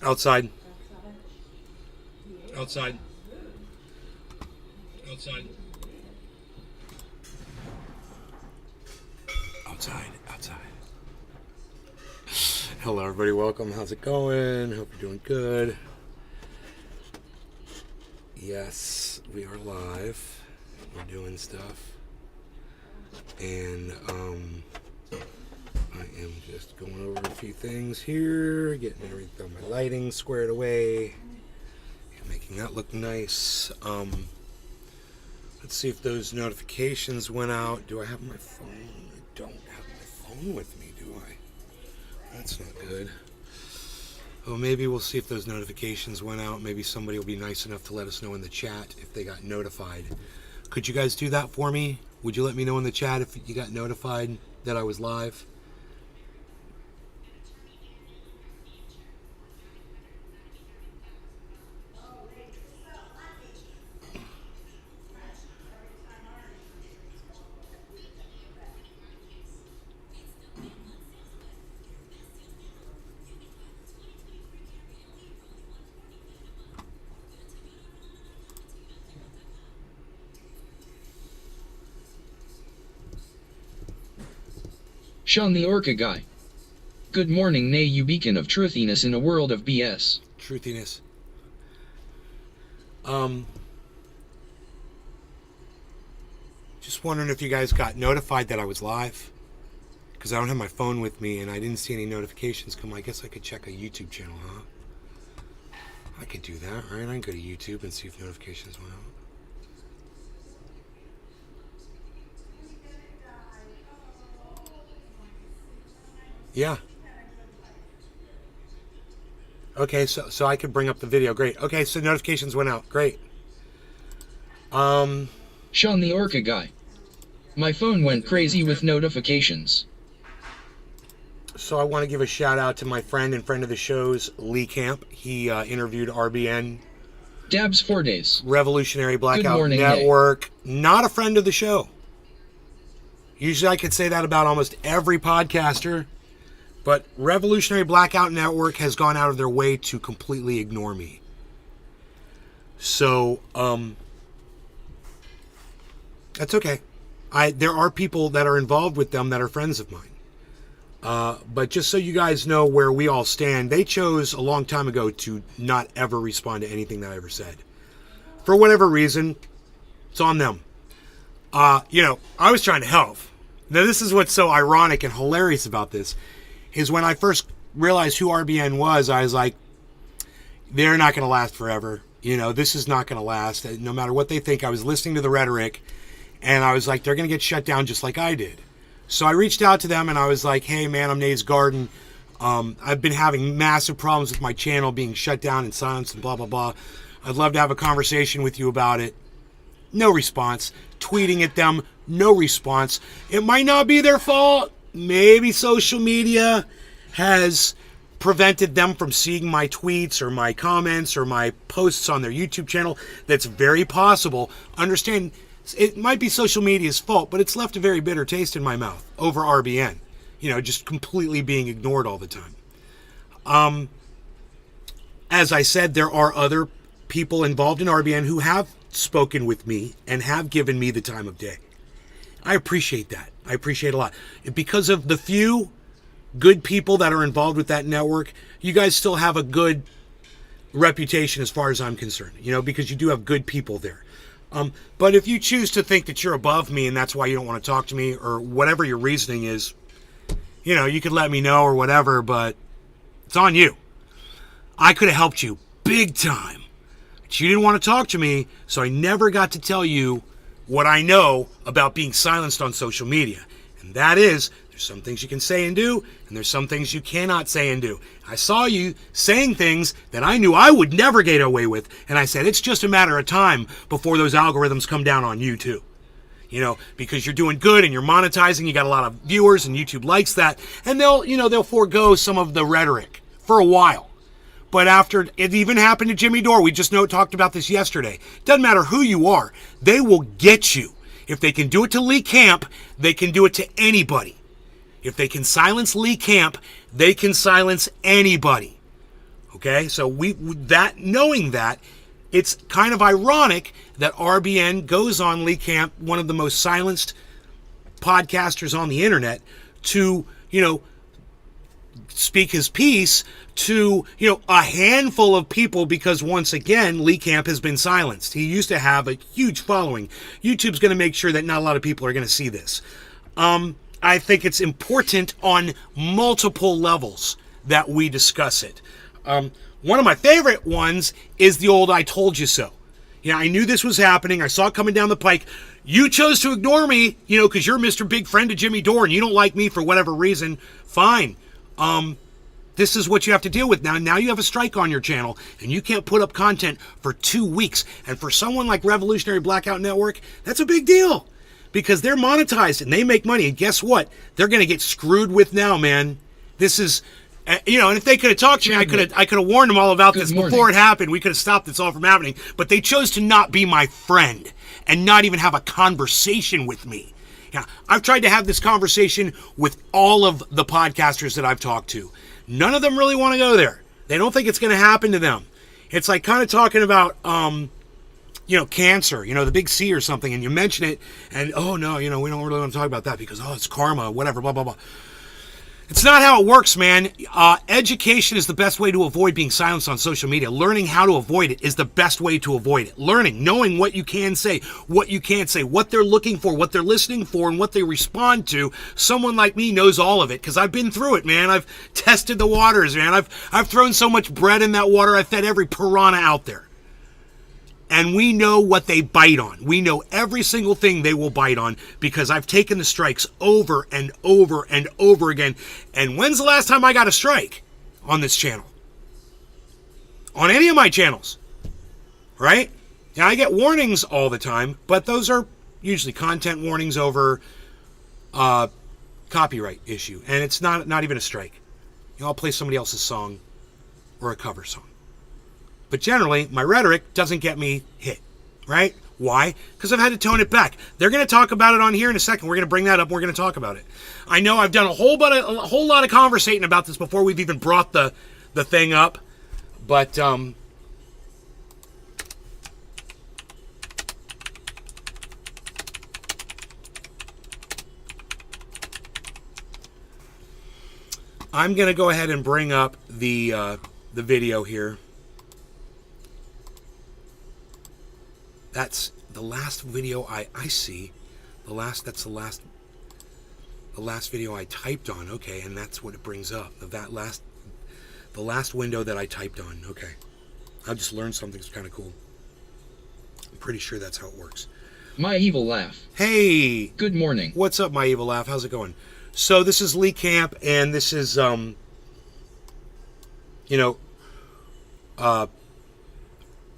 Outside. Outside. Outside. Outside. Outside. Hello, everybody. Welcome. How's it going? Hope you're doing good. Yes, we are live. We're doing stuff. And I am just going over a few things here, getting everything, my lighting squared away, making that look nice. Let's see if those notifications went out. Do I have my phone? I don't have my phone with me, do I? That's not good. Oh, maybe we'll see if those notifications went out. Maybe somebody will be nice enough to let us know in the chat if they got notified. Could you guys do that for me? Would you let me know in the chat if you got notified that I was live? Sean the Orca Guy. Good morning, Nay, you beacon of truthiness in a world of BS. Truthiness. Just wondering if you guys got notified that I was live. Because I don't have my phone with me and I didn't see any notifications come. I guess I could check a YouTube channel, huh? I could do that, right? I can go to YouTube and see if notifications went out. Yeah. Okay, so I could bring up the video. Great. Okay, so notifications went out. Great. Sean the Orca Guy. My phone went crazy with notifications. So I want to give a shout out to my friend and friend of the show's, Lee Camp. He interviewed RBN. Dabs 4 days. Revolutionary Blackout morning, Network. Not a friend of the show. Usually I could say that about almost every podcaster. But Revolutionary Blackout Network has gone out of their way to completely ignore me. So, that's okay. There are people that are involved with them that are friends of mine. But just so you guys know where we all stand, they chose a long time ago to not ever respond to anything that I ever said. For whatever reason, it's on them. I was trying to help. Now, this is what's so ironic and hilarious about this. Is when I first realized who RBN was, I was like, they're not going to last forever. This is not going to last. No matter what they think, I was listening to the rhetoric, and I was like, they're going to get shut down just like I did. So I reached out to them, and I was like, hey, man, I'm Naysgarden. I've been having massive problems with my channel being shut down and silenced and blah, blah, blah. I'd love to have a conversation with you about it. No response. Tweeting at them, no response. It might not be their fault. Maybe social media has prevented them from seeing my tweets or my comments or my posts on their YouTube channel. That's very possible. Understand, it might be social media's fault, but it's left a very bitter taste in my mouth over RBN. Just completely being ignored all the time. As I said, there are other people involved in RBN who have spoken with me and have given me the time of day. I appreciate that. I appreciate it a lot. Because of the few good people that are involved with that network, you guys still have a good reputation as far as I'm concerned, because you do have good people there. But if you choose to think that you're above me and that's why you don't want to talk to me or whatever your reasoning is, you could let me know or whatever, but it's on you. I could have helped you big time, but you didn't want to talk to me, so I never got to tell you what I know about being silenced on social media. And that is, there's some things you can say and do, and there's some things you cannot say and do. I saw you saying things that I knew I would never get away with, and I said, it's just a matter of time before those algorithms come down on you too. Because you're doing good and you're monetizing, you got a lot of viewers and YouTube likes that, and they'll forego some of the rhetoric for a while. But after, it even happened to Jimmy Dore. We just talked about this yesterday. Doesn't matter who you are. They will get you. If they can do it to Lee Camp, they can do it to anybody. If they can silence Lee Camp, they can silence anybody. Okay, so knowing that, it's kind of ironic that RBN goes on Lee Camp, one of the most silenced podcasters on the internet, to, speak his piece to, a handful of people, because once again, Lee Camp has been silenced. He used to have a huge following. YouTube's going to make sure that not a lot of people are going to see this. I think it's important on multiple levels that we discuss it. One of my favorite ones is the old "I told you so." I knew this was happening. I saw it coming down the pike. You chose to ignore me, because you're Mr. Big Friend to Jimmy Dore and you don't like me for whatever reason. Fine. This is what you have to deal with now. Now you have a strike on your channel and you can't put up content for 2 weeks. And for someone like Revolutionary Blackout Network, that's a big deal because they're monetized and they make money. And guess what? They're going to get screwed with now, man. This is... and if they could have talked to me, I could have warned them all about this before it happened. We could have stopped this all from happening. But they chose to not be my friend and not even have a conversation with me. I've tried to have this conversation with all of the podcasters that I've talked to. None of them really want to go there. They don't think it's going to happen to them. It's like kind of talking about, cancer, the big C or something, and you mention it, and, oh, no, we don't really want to talk about that because, it's karma, whatever, blah, blah, blah. It's not how it works, man. Education is the best way to avoid being silenced on social media. Learning how to avoid it is the best way to avoid it. Knowing what you can say, what you can't say, what they're looking for, what they're listening for, and what they respond to. Someone like me knows all of it because I've been through it, man. I've tested the waters, man. I've thrown so much bread in that water. I've fed every piranha out there. And we know what they bite on. We know every single thing they will bite on because I've taken the strikes over and over and over again. And when's the last time I got a strike on this channel? On any of my channels, right? Now, I get warnings all the time, but those are usually content warnings over copyright issue. And it's not even a strike. I'll play somebody else's song or a cover song. But generally, my rhetoric doesn't get me hit, right? Why? Because I've had to tone it back. They're going to talk about it on here in a second. We're going to bring that up. We're going to talk about it. I know I've done a whole lot of conversating about this before we've even brought the thing up. But, I'm going to go ahead and bring up the video here. That's the last video I see. That's the last video I typed on. Okay, and that's what it brings up. The last window that I typed on. Okay. I just learned something that's kind of cool. I'm pretty sure that's how it works. My evil laugh. Hey. Good morning. What's up, my evil laugh? How's it going? So this is Lee Camp, and this is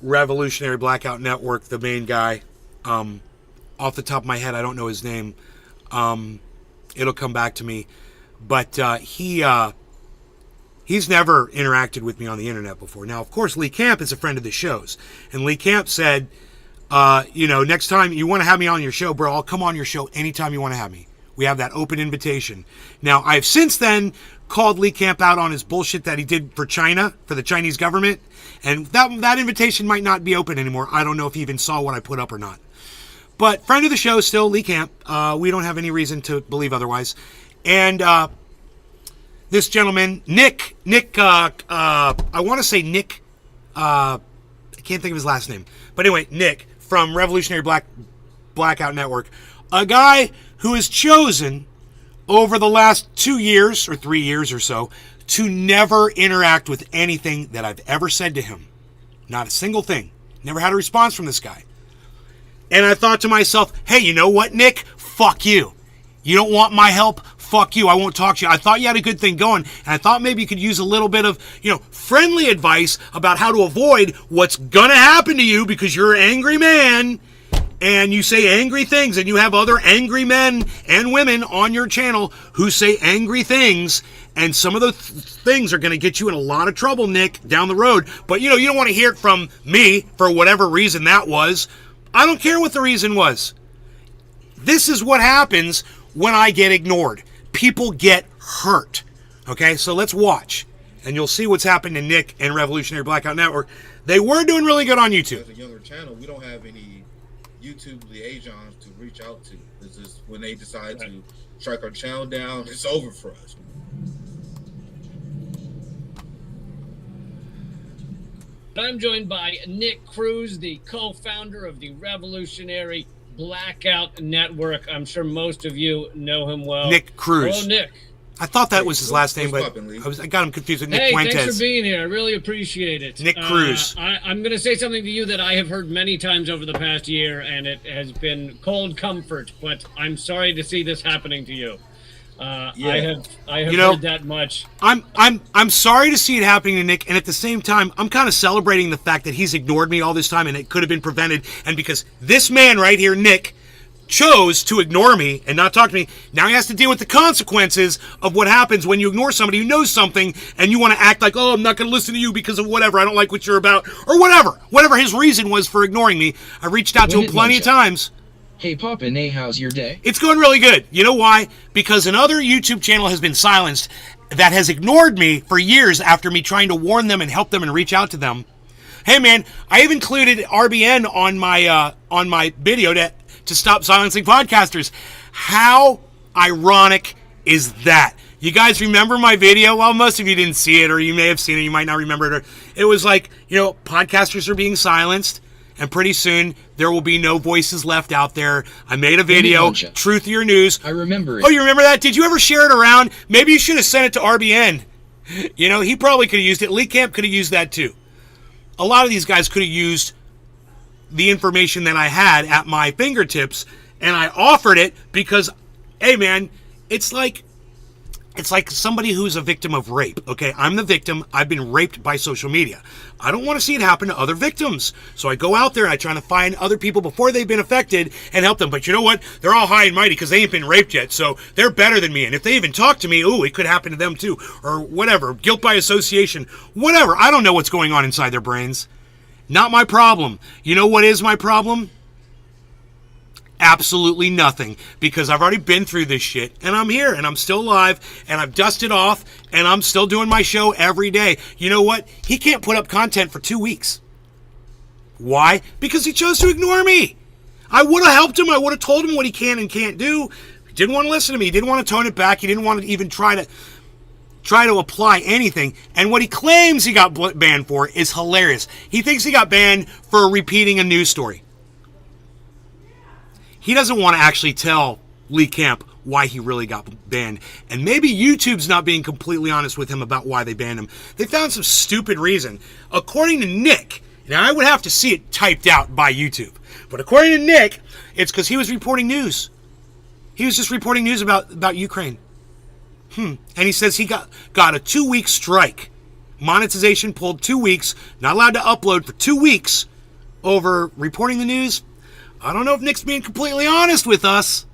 Revolutionary Blackout Network, the main guy. Off the top of my head, I don't know his name. It'll come back to me. But he's never interacted with me on the internet before. Now, of course, Lee Camp is a friend of the show's. And Lee Camp said, next time you want to have me on your show, bro, I'll come on your show anytime you want to have me. We have that open invitation. Now, I've since then called Lee Camp out on his bullshit that he did for China, for the Chinese government. And that invitation might not be open anymore. I don't know if he even saw what I put up or not. But friend of the show still, Lee Camp. We don't have any reason to believe otherwise. And this gentleman, Nick, I want to say Nick, I can't think of his last name. But anyway, Nick from Revolutionary Blackout Network. A guy who has chosen over the last 2 years or 3 years or so to never interact with anything that I've ever said to him. Not a single thing. Never had a response from this guy. And I thought to myself, hey, you know what, Nick? Fuck you. You don't want my help? Fuck you. I won't talk to you. I thought you had a good thing going, and I thought maybe you could use a little bit of, friendly advice about how to avoid what's going to happen to you because you're an angry man. And you say angry things, and you have other angry men and women on your channel who say angry things, and some of those things are going to get you in a lot of trouble, Nick, down the road. But, you don't want to hear it from me for whatever reason that was. I don't care what the reason was. This is what happens when I get ignored. People get hurt. Okay, so let's watch. and you'll see what's happened to Nick and Revolutionary Blackout Network. They were doing really good on YouTube. As a younger channel, we don't have any YouTube liaisons to reach out to. This is when they decide to strike our channel down, it's over for us. I'm joined by Nick Cruz, the co-founder of the Revolutionary Blackout Network. I'm sure most of you know him well. Nick Cruz. Hello, Nick. I thought that was his last name, but poppin', Lee? I got him confused with Nick Hey, Fuentes. thanks for being here. I really appreciate it. Nick Cruz. I'm going to say something to you that I have heard many times over the past year, and it has been cold comfort, but I'm sorry to see this happening to you. I have heard that much. I'm sorry to see it happening to Nick, and at the same time, I'm kind of celebrating the fact that he's ignored me all this time, and it could have been prevented. And because this man right here, Nick, chose to ignore me and not talk to me, now he has to deal with the consequences of what happens when you ignore somebody who knows something, and you want to act like, oh, I'm not going to listen to you because of whatever, I don't like what you're about, or whatever his reason was for ignoring me. I reached out to him plenty of times. Hey, Papa Nay, how's your day? It's going really good. You know why? Because another YouTube channel has been silenced that has ignored me for years after me trying to warn them and help them and reach out to them. Hey, man, I have included RBN on my video to stop silencing podcasters. How ironic is that? You guys remember my video? Well, most of you didn't see it, or you may have seen it. You might not remember it. It was like, podcasters are being silenced, and pretty soon there will be no voices left out there. I made a video, Truth or News. I remember it. Oh, you remember that? Did you ever share it around? Maybe you should have sent it to RBN. He probably could have used it. Lee Camp could have used that too. A lot of these guys could have used the information that I had at my fingertips, and I offered it because, hey man, it's like somebody who's a victim of rape, okay? I'm the victim. I've been raped by social media. I don't want to see it happen to other victims. So I go out there and I try to find other people before they've been affected and help them. But you know what? They're all high and mighty because they ain't been raped yet. So they're better than me. And if they even talk to me, it could happen to them too. Or whatever. Guilt by association. Whatever. I don't know what's going on inside their brains. Not my problem. You know what is my problem? Absolutely nothing, because I've already been through this shit, and I'm here, and I'm still alive, and I've dusted off, and I'm still doing my show every day. You know what? He can't put up content for 2 weeks. Why? Because he chose to ignore me. I would have helped him. I would have told him what he can and can't do. He didn't want to listen to me. He didn't want to tone it back. He didn't want to even try to apply anything. And what he claims he got banned for is hilarious. He thinks he got banned for repeating a news story. He doesn't want to actually tell Lee Camp why he really got banned. And maybe YouTube's not being completely honest with him about why they banned him. They found some stupid reason. According to Nick, now I would have to see it typed out by YouTube, but according to Nick, it's because he was reporting news. He was just reporting news about Ukraine. And he says he got a 2-week strike. Monetization pulled 2 weeks, not allowed to upload for 2 weeks over reporting the news. I don't know if Nick's being completely honest with us.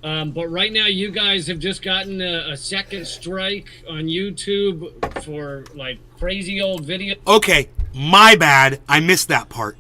But right now, you guys have just gotten a second strike on YouTube for crazy old video. Okay, my bad. I missed that part.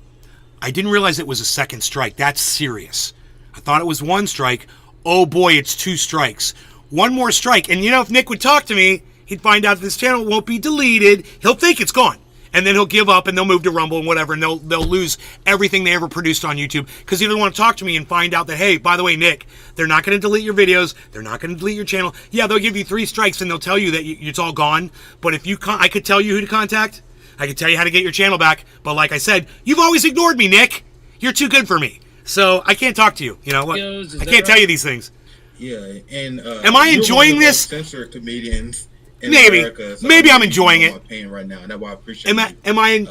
I didn't realize it was a second strike. That's serious. I thought it was 1 strike. Oh boy, it's 2 strikes. 1 more strike. And if Nick would talk to me, he'd find out this channel won't be deleted. He'll think it's gone. And then he'll give up and they'll move to Rumble and whatever, and they'll lose everything they ever produced on YouTube because he doesn't want to talk to me and find out that, hey, by the way, Nick, they're not going to delete your videos. They're not going to delete your channel. Yeah, they'll give you 3 strikes and they'll tell you that it's all gone. But if I could tell you who to contact. I could tell you how to get your channel back. But like I said, you've always ignored me, Nick. You're too good for me. So I can't talk to you. You know what? I can't tell you these things. Yeah, and am I enjoying this? Censored comedians. Maybe. America, so Maybe I'm enjoying it. Pain right now, and that's why I appreciate am I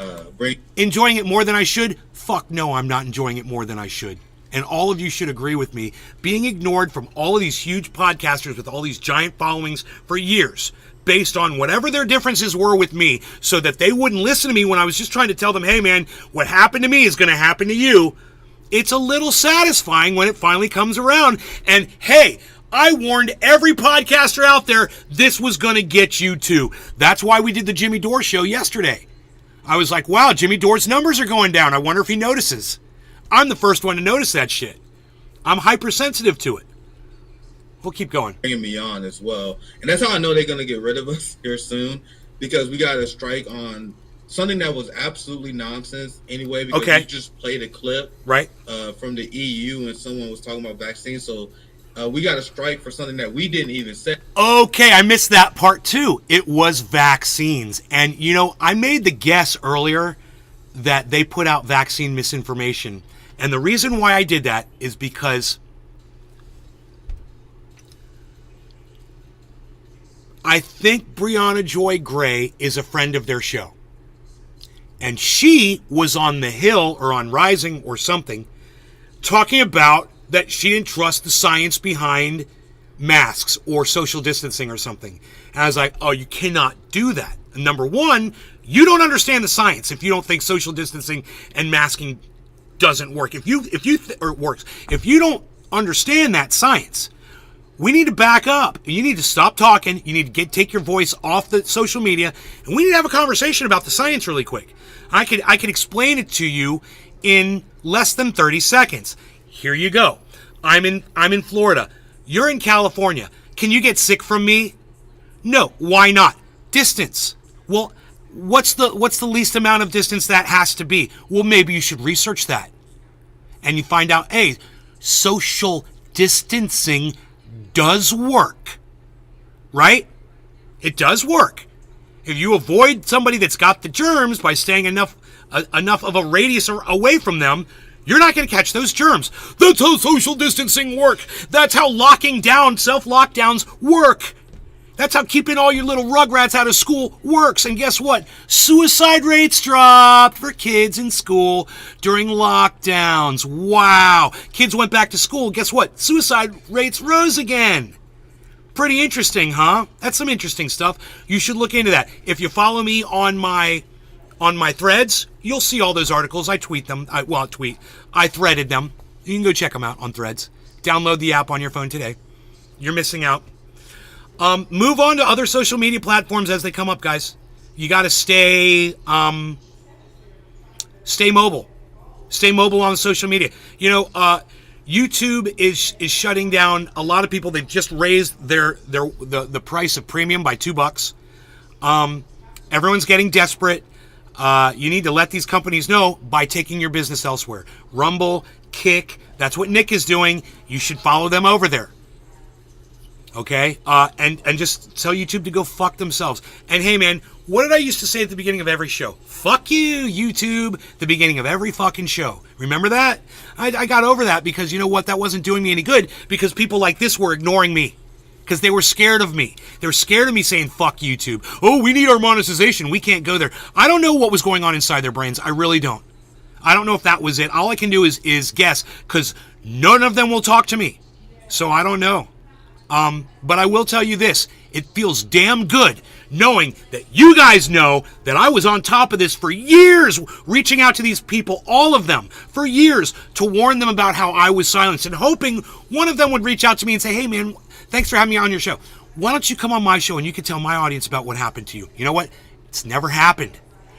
enjoying it more than I should? Fuck no, I'm not enjoying it more than I should. And all of you should agree with me. Being ignored from all of these huge podcasters with all these giant followings for years, based on whatever their differences were with me, so that they wouldn't listen to me when I was just trying to tell them, hey man, what happened to me is going to happen to you. It's a little satisfying when it finally comes around. And hey, I warned every podcaster out there this was going to get you too. That's why we did the Jimmy Dore show yesterday. I was like, wow, Jimmy Dore's numbers are going down. I wonder if he notices. I'm the first one to notice that shit. I'm hypersensitive to it. we'll keep going. Bringing me on as well, and that's how I know they're gonna get rid of us here soon, because we got a strike on something that was absolutely nonsense anyway. Because you just played a clip right from the EU, and someone was talking about vaccines, so we got a strike for something that we didn't even say. Okay, I missed that part too. It was vaccines, and you know, I made the guess earlier that they put out vaccine misinformation, and the reason why I did that is because I think Brianna Joy Gray is a friend of their show. And she was on The Hill or on Rising or something talking about that she didn't trust the science behind masks or social distancing or something. And I was like, oh, you cannot do that. And number one, you don't understand the science if you don't think social distancing and masking doesn't work. If you don't understand that science, we need to back up. You need to stop talking. You need to take your voice off the social media, and we need to have a conversation about the science really quick. I could explain it to you in less than 30 seconds. Here you go. I'm in Florida. You're in California. Can you get sick from me? No. Why not? Distance. Well, what's the least amount of distance that has to be? Well, maybe you should research that. And you find out, hey, social distancing does work. Right? It does work. If you avoid somebody that's got the germs by staying enough of a radius away from them, you're not going to catch those germs. That's how social distancing work. That's how locking down, self-lockdowns work. That's how keeping all your little rugrats out of school works. And guess what? Suicide rates dropped for kids in school during lockdowns. Wow. Kids went back to school. Guess what? Suicide rates rose again. Pretty interesting, huh? That's some interesting stuff. You should look into that. If you follow me on my threads, you'll see all those articles. I tweet them. I threaded them. You can go check them out on Threads. Download the app on your phone today. You're missing out. Move on to other social media platforms as they come up, guys. You got to stay mobile. Stay mobile on social media. You know, YouTube is shutting down a lot of people. They've just raised the price of premium by $2. Everyone's getting desperate. You need to let these companies know by taking your business elsewhere. Rumble, Kick, that's what Nick is doing. You should follow them over there. Okay? And just tell YouTube to go fuck themselves. And hey, man, what did I used to say at the beginning of every show? Fuck you, YouTube, the beginning of every fucking show. Remember that? I got over that because you know what? That wasn't doing me any good because people like this were ignoring me. Because they were scared of me. They were scared of me saying, fuck YouTube. Oh, we need our monetization. We can't go there. I don't know what was going on inside their brains. I really don't. I don't know if that was it. All I can do is guess because none of them will talk to me. So I don't know. But I will tell you this. It feels damn good knowing that you guys know that I was on top of this for years, reaching out to these people, all of them, for years, to warn them about how I was silenced and hoping one of them would reach out to me and say, hey, man, thanks for having me on your show. Why don't you come on my show and you can tell my audience about what happened to you? You know what? It's never happened.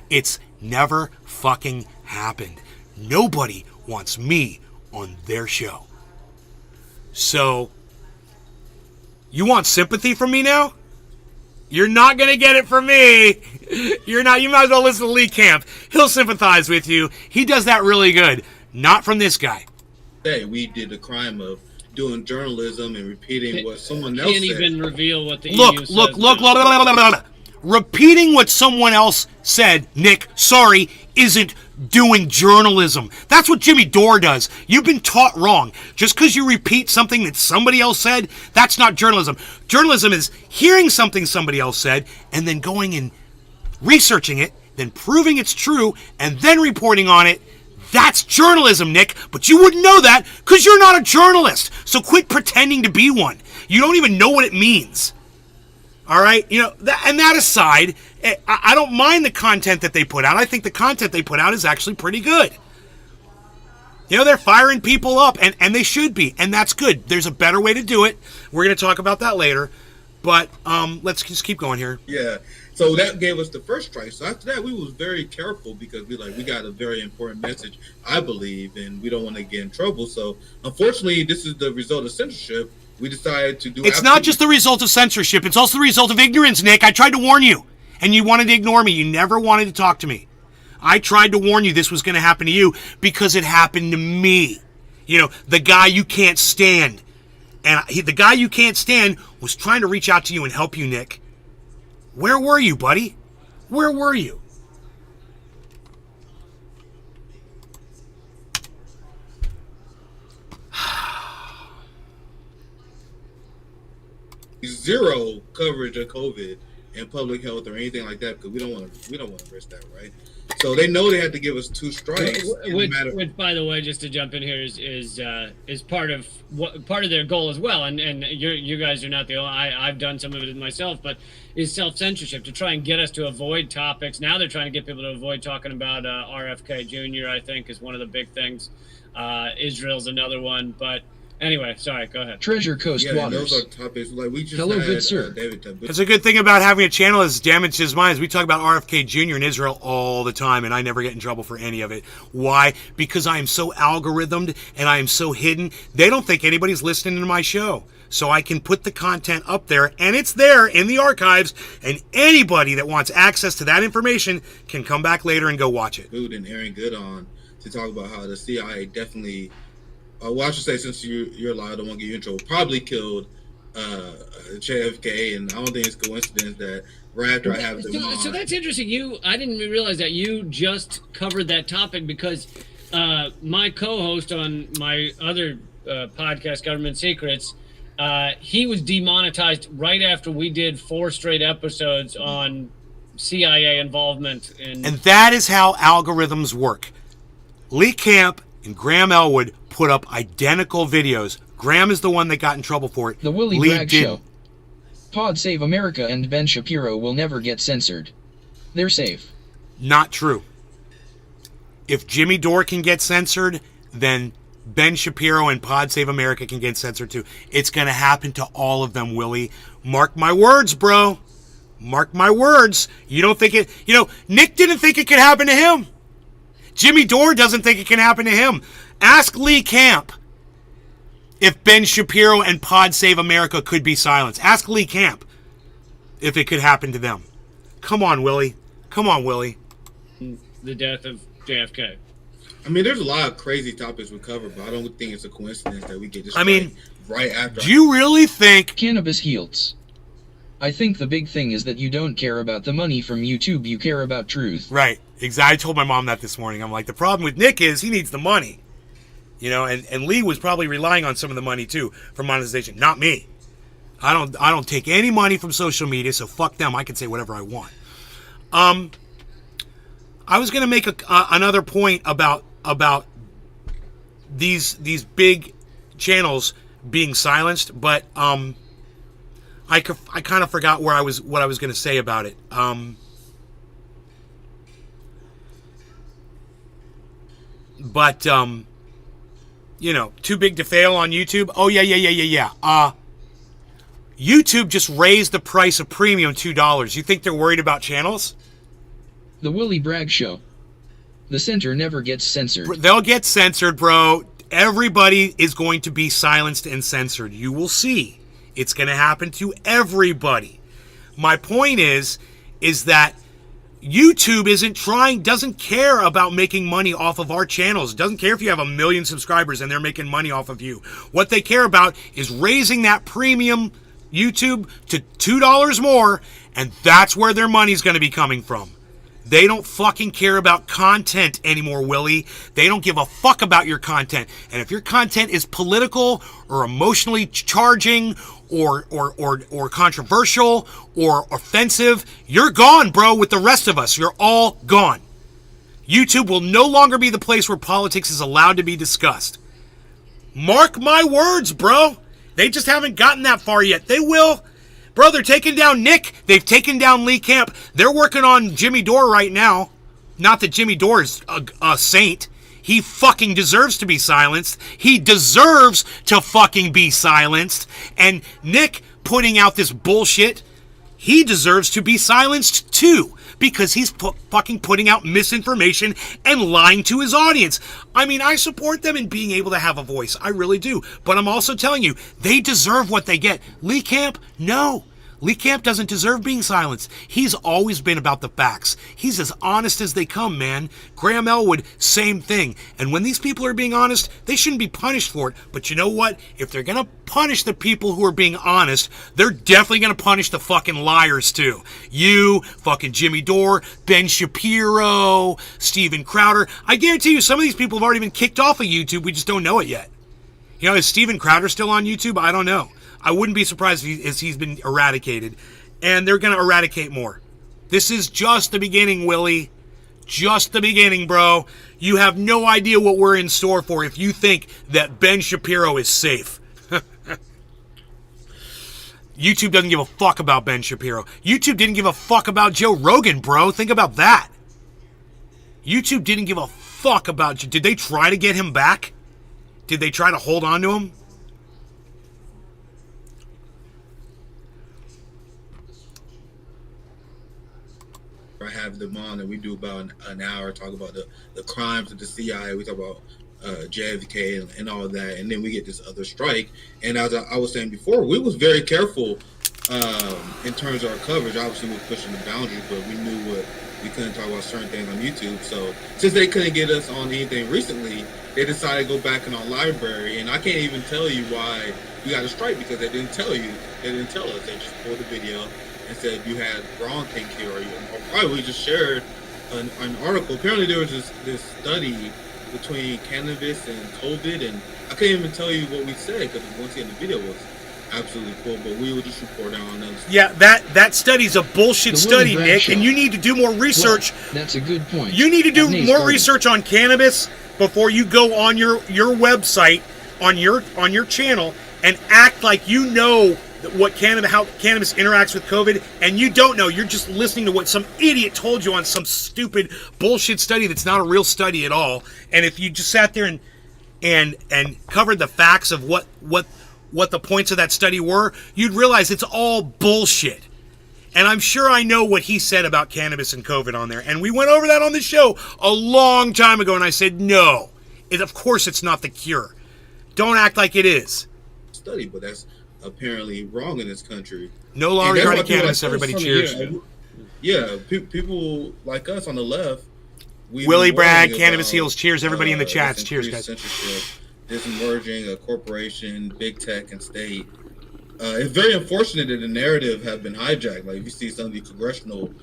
It's never fucking happened. Nobody wants me on their show. So, you want sympathy from me now? You're not going to get it from me. You're not. You might as well listen to Lee Camp. He'll sympathize with you. He does that really good. Not from this guy. Hey, we did the crime of doing journalism and repeating what someone else said. Can't even reveal what the EU says. Look. Repeating what someone else said, Nick, sorry, isn't doing journalism. That's what Jimmy Dore does. You've been taught wrong. Just because you repeat something that somebody else said, that's not journalism. Journalism is hearing something somebody else said and then going and researching it, then proving it's true, and then reporting on it. That's journalism, Nick, but you wouldn't know that because you're not a journalist. So quit pretending to be one. You don't even know what it means. All right? You know, that aside, I don't mind the content that they put out. I think the content they put out is actually pretty good. You know, they're firing people up, and they should be, and that's good. There's a better way to do it. We're going to talk about that later, but let's just keep going here. Yeah. So that gave us the first strike. So after that, we was very careful because we got a very important message, I believe, and we don't want to get in trouble. So unfortunately, this is the result of censorship. We decided to do. It's not just the result of censorship. It's also the result of ignorance, Nick. I tried to warn you, and you wanted to ignore me. You never wanted to talk to me. I tried to warn you this was going to happen to you because it happened to me. You know, the guy you can't stand. And the guy you can't stand was trying to reach out to you and help you, Nick. Where were you, buddy? Where were you? Zero coverage of COVID and public health or anything like that because we don't want to risk that, right? So they know they had to give us 2 strikes. Which, by the way, just to jump in here, is part of their goal as well. And you guys are not the only. I've done some of it myself, but is self-censorship to try and get us to avoid topics. Now they're trying to get people to avoid talking about RFK Jr. I think is one of the big things. Israel's another one, but. Anyway, sorry, go ahead. Treasure Coast Waters. Those are topics like we just Hello, had, good sir. David. It's a good thing about having a channel that's damaged his mind. We talk about RFK Jr. in Israel all the time, and I never get in trouble for any of it. Why? Because I am so algorithmed and I am so hidden. They don't think anybody's listening to my show. So I can put the content up there, and it's there in the archives, and anybody that wants access to that information can come back later and go watch it. Food and Aaron Good on to talk about how the CIA definitely... well, I should say, since you're live, I don't want to get you in trouble. Probably killed JFK, and I don't think it's a coincidence that right after I have them on. So that's interesting. I didn't realize that you just covered that topic because my co-host on my other podcast, Government Secrets, he was demonetized right after we did 4 straight episodes on CIA involvement. And that is how algorithms work. Lee Camp and Graham Elwood put up identical videos. Graham is the one that got in trouble for it. The Willie Bragg Show. Pod Save America and Ben Shapiro will never get censored. They're safe. Not true. If Jimmy Dore can get censored, then Ben Shapiro and Pod Save America can get censored too. It's going to happen to all of them, Willie. Mark my words, bro. Mark my words. You don't think it... You know, Nick didn't think it could happen to him. Jimmy Dore doesn't think it can happen to him. Ask Lee Camp if Ben Shapiro and Pod Save America could be silenced. Ask Lee Camp if it could happen to them. Come on, Willie. Come on, Willie. The death of JFK. I mean, there's a lot of crazy topics we cover, but I don't think it's a coincidence that we get this right after. Do you really think... Cannabis heals. I think the big thing is that you don't care about the money from YouTube, you care about truth. Right. Exactly. I told my mom that this morning. I'm like, the problem with Nick is he needs the money. You know, and Lee was probably relying on some of the money too for monetization. Not me. I don't take any money from social media, so fuck them. I can say whatever I want. I was going to make another point about these big channels being silenced, but I kind of forgot what I was going to say about it. But you know, too big to fail on YouTube. Oh yeah. YouTube just raised the price of premium $2. You think they're worried about channels? The Willie Bragg Show. The center never gets censored. They'll get censored, bro. Everybody is going to be silenced and censored. You will see. It's going to happen to everybody. My point is that YouTube doesn't care about making money off of our channels. Doesn't care if you have 1 million subscribers and they're making money off of you. What they care about is raising that premium YouTube to $2 more, and that's where their money's going to be coming from. They don't fucking care about content anymore, Willie. They don't give a fuck about your content. And if your content is political or emotionally charging or controversial or offensive, you're gone, bro, with the rest of us. You're all gone. YouTube will no longer be the place where politics is allowed to be discussed. Mark my words, bro. They just haven't gotten that far yet. They will. Bro, they're taking down Nick. They've taken down Lee Camp. They're working on Jimmy Dore right now. Not that Jimmy Dore is a saint. He fucking deserves to be silenced. He deserves to fucking be silenced. And Nick putting out this bullshit, he deserves to be silenced too, because he's fucking putting out misinformation and lying to his audience. I mean, I support them in being able to have a voice. I really do. But I'm also telling you, they deserve what they get. Lee Camp, no. Lee Camp doesn't deserve being silenced. He's always been about the facts. He's as honest as they come, man. Graham Elwood, same thing. And when these people are being honest, they shouldn't be punished for it. But you know what? If they're going to punish the people who are being honest, they're definitely going to punish the fucking liars too. You, fucking Jimmy Dore, Ben Shapiro, Steven Crowder. I guarantee you some of these people have already been kicked off of YouTube. We just don't know it yet. You know, is Steven Crowder still on YouTube? I don't know. I wouldn't be surprised if he's been eradicated. And they're going to eradicate more. This is just the beginning, Willie. Just the beginning, bro. You have no idea what we're in store for if you think that Ben Shapiro is safe. YouTube doesn't give a fuck about Ben Shapiro. YouTube didn't give a fuck about Joe Rogan, bro. Think about that. YouTube didn't give a fuck about... Did they try to get him back? Did they try to hold on to him? I have them on and we do about an hour, talk about the crimes of the CIA. We talk about JFK and all that, and then we get this other strike. And as I was saying before, we was very careful in terms of our coverage. Obviously, we were pushing the boundaries, but we knew we couldn't talk about certain things on YouTube. So since they couldn't get us on anything recently, they decided to go back in our library. And I can't even tell you why we got a strike, because they didn't tell you. They didn't tell us. They just pulled the video and said you had wrong thing here, or probably we just shared an article. Apparently there was this study between cannabis and COVID, and I can't even tell you what we said because once again the video was absolutely cool, but we would just report on them. Yeah, that study's a bullshit study, Nick, and you need to do more research. Well, that's a good point. You need to do more Naysgarden. research on cannabis before you go on your website, on your channel, and act like you know how cannabis interacts with COVID, and you don't know. You're just listening to what some idiot told you on some stupid bullshit study that's not a real study at all. And if you just sat there and covered the facts of what the points of that study were, you'd realize it's all bullshit. And I'm sure I know what he said about cannabis and COVID on there. And we went over that on the show a long time ago, and I said, no, of course it's not the cure. Don't act like it is. Study, but that's apparently wrong in this country. No longer regarding cannabis, like everybody cheers. Yeah, people like us on the left. Willie Bragg, Cannabis Heals, cheers. Everybody in the chats, cheers, guys. This merging of corporation, big tech, and state. It's very unfortunate that the narrative have been hijacked. Like if you see some of the congressional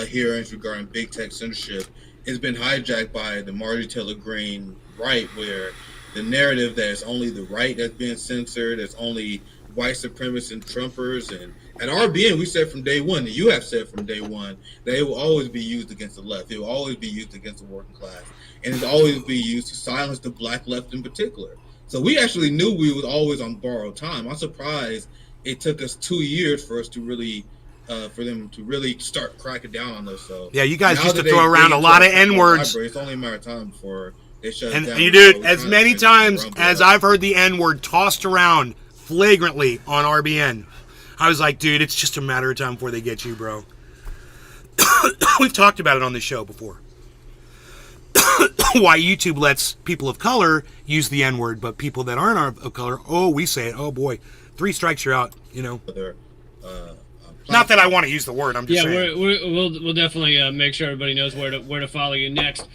hearings regarding big tech censorship, it's been hijacked by the Marjorie Taylor Greene right, where the narrative that it's only the right that's being censored, it's only white supremacists and Trumpers. And at RBN, we said from day one, and you have said from day one, that it will always be used against the left. It will always be used against the working class. And it'll always be used to silence the black left in particular. So we actually knew we was always on borrowed time. I'm surprised it took us 2 years for us to really, for them to really start cracking down on us. So yeah, you guys used to throw around a lot of N-words. It's only a matter of time before they shut it down. And you do, as many times as I've heard the N-word tossed around flagrantly on RBN, I was like, dude, it's just a matter of time before they get you, bro. We've talked about it on the show before. Why YouTube lets people of color use the N-word, but people that aren't of color, we say it. Oh boy, 3 strikes, you're out. You know. Not that I want to use the word. I'm just saying. We'll definitely make sure everybody knows where to follow you next.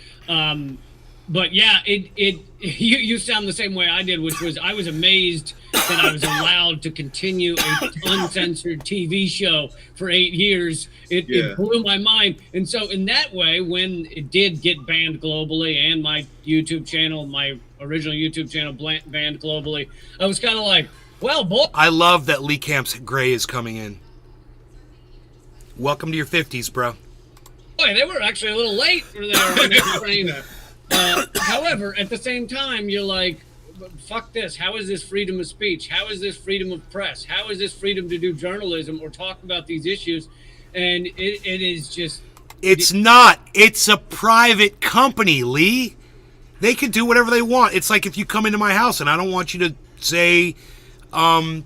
But yeah, you sound the same way I did, which was I was amazed that I was allowed to continue an uncensored TV show for 8 years. It blew my mind. And so in that way, when it did get banned globally and my YouTube channel, my original YouTube channel banned globally, I was kind of like, well, boy. I love that Lee Camp's Gray is coming in. Welcome to your 50s, bro. Boy, they were actually a little late for their train. However, at the same time, you're like, fuck this. How is this freedom of speech? How is this freedom of press? How is this freedom to do journalism or talk about these issues? And it is just... It's not. It's a private company, Lee. They can do whatever they want. It's like if you come into my house and I don't want you to say, to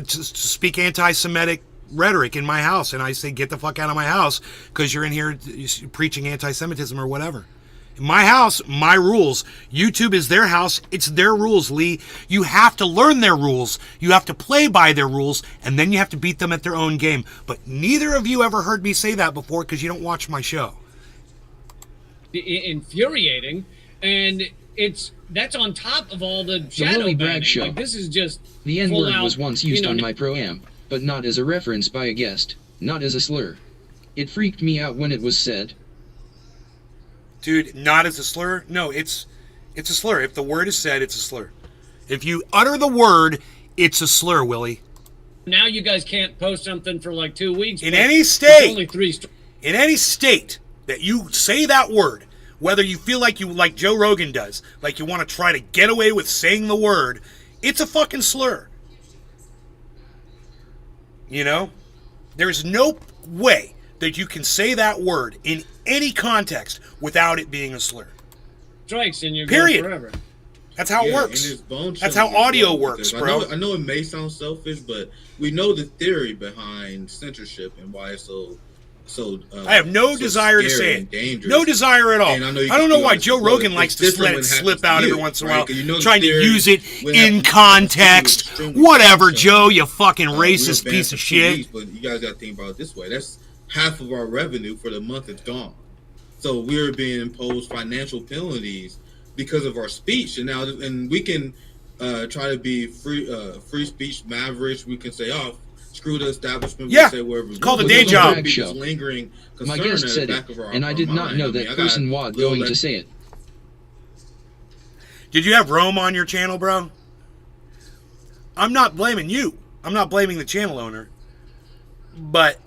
speak anti-Semitic rhetoric in my house, and I say, get the fuck out of my house because you're in here preaching anti-Semitism or whatever. My house, my rules. YouTube is their house. It's their rules, Lee. You have to learn their rules. You have to play by their rules, and then you have to beat them at their own game. But neither of you ever heard me say that before because you don't watch my show. Infuriating, and that's on top of all the shadow Willie Bragg banning. show. Like, this is just The N-word full-out, was once used on my pro-am, but not as a reference by a guest, not as a slur. It freaked me out when it was said. Dude, not as a slur? No, it's a slur. If the word is said, it's a slur. If you utter the word, it's a slur, Willie. Now you guys can't post something for like 2 weeks. In but any it's state, only 3 in any state that you say that word, whether you feel like Joe Rogan does, like you want to try to get away with saying the word, it's a fucking slur. You know? There's no way that you can say that word in any context without it being a slur. strikes and you're Period. going forever. That's how it Yeah, works. and it's bone That's how chilling as audio well, works, because bro. I know it may sound selfish, but we know the theory behind censorship and why it's so. I have no so desire to scary say and it. dangerous. No desire at all. And I know you I don't can know feel why like Joe it's Rogan different likes to when let it it slip happens to out you, every once in a right? while, 'Cause you know the trying to theory use it when it in happens to context. you extremely Whatever, fast. Joe, you fucking We were racist banned piece for of 2 shit. weeks, but you guys got to think about it this way. That's half of our revenue for the month is gone. So we're being imposed financial penalties because of our speech, and we can try to be free speech mavericks. We can say, "Oh, screw the establishment." We Yeah, can say whatever. it's called a But day there's job. gonna be this lingering My concern guest at said the it, back of our, and I did not mind. know I mean, that I got person was little going less- to say it. Did you have Rome on your channel, bro? I'm not blaming you. I'm not blaming the channel owner. But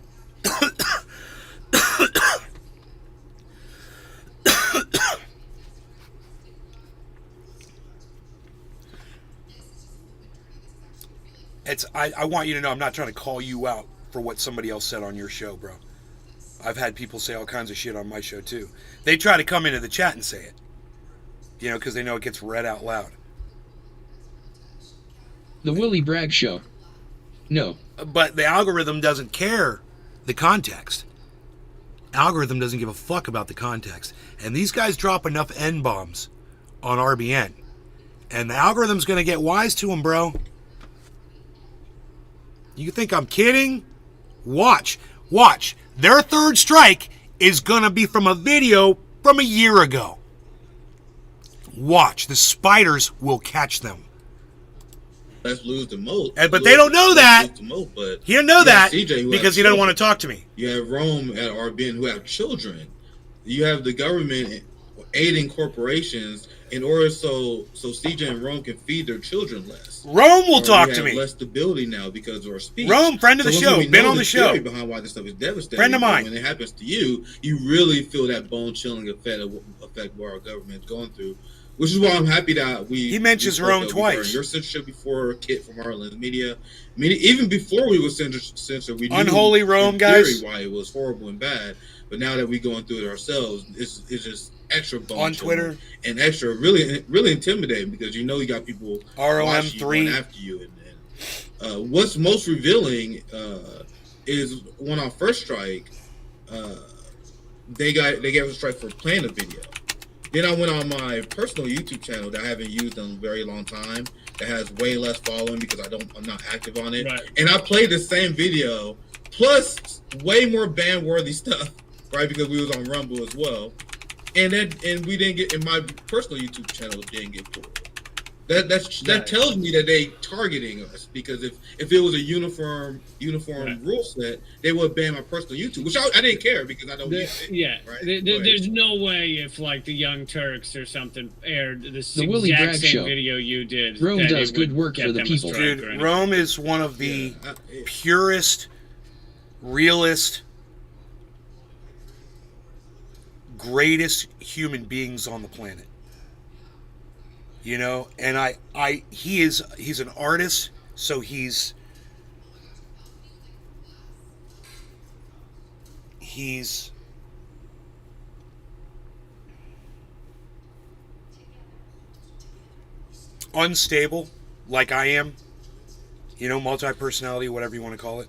I want you to know I'm not trying to call you out for what somebody else said on your show, bro. I've had people say all kinds of shit on my show too. They try to come into the chat and say it. You know, because they know it gets read out loud. The Willie Bragg show. No. But the algorithm doesn't care the context. Algorithm doesn't give a fuck about the context. And these guys drop enough N-bombs on RBN. And the algorithm's going to get wise to them, bro. You think I'm kidding? Watch. Their third strike is going to be from a video from a year ago. Watch. The spiders will catch them. Let's lose the most. But they don't know that. But He didn't know you that have CJ who because has he doesn't want to children. talk to me. You have Rome at RBN who have children. You have the government aiding corporations in order so CJ and Rome can feed their children less. Rome will Or talk we to have me. less stability now because of our speech. Rome, friend of the once show, we been know on the show. theory behind why this stuff is devastating. Friend of but mine. When it happens to you, you really feel that bone-chilling effect what our government's going through. Which is why I'm happy that He mentions Rome twice. Your censorship before Kit from Ireland's media. Even before we were censored, we knew Unholy Rome, in theory guys. why it was horrible and bad. But now that we're going through it ourselves, it's just extra bone On Twitter. and extra really intimidating because you know you got people watching you, ROM3. going after you. And what's most revealing is when our first strike, they gave us a strike for playing a video. Then I went on my personal YouTube channel that I haven't used in a very long time, that has way less following because I'm not active on it. Right. And I played the same video plus way more ban-worthy stuff, right? Because we was on Rumble as well. And we didn't get, in my personal YouTube channel didn't get pulled. That tells me that they targeting us, because if it was a uniform Right. rule set, they would ban my personal YouTube, which I didn't care because I don't use it. Yeah, Right. there's no way if like the Young Turks or something aired this The Willie exact Bragg same show. video you did. Rome that does it good would work get for the them a people. strike or Dude, anything. Rome is one of the Yeah, purest, realest, greatest human beings on the planet. You know, and he's an artist, so he's unstable, like I am. You know, multi-personality, whatever you want to call it.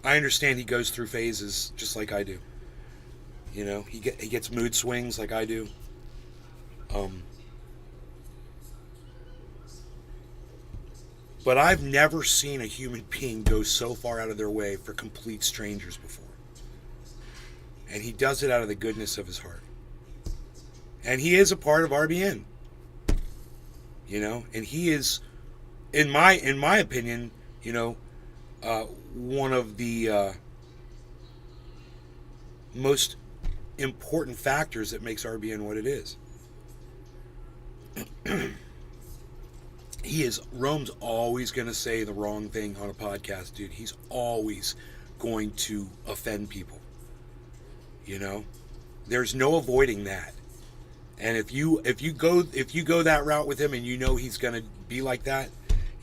I understand he goes through phases just like I do. You know, he gets mood swings like I do. But I've never seen a human being go so far out of their way for complete strangers before. And he does it out of the goodness of his heart. And he is a part of RBN. You know, and he is, in my opinion, you know, one of the most important factors that makes RBN what it is. Rome's always going to say the wrong thing on a podcast, dude. He's always going to offend people. You know, there's no avoiding that. And if you go that route with him, and you know he's going to be like that,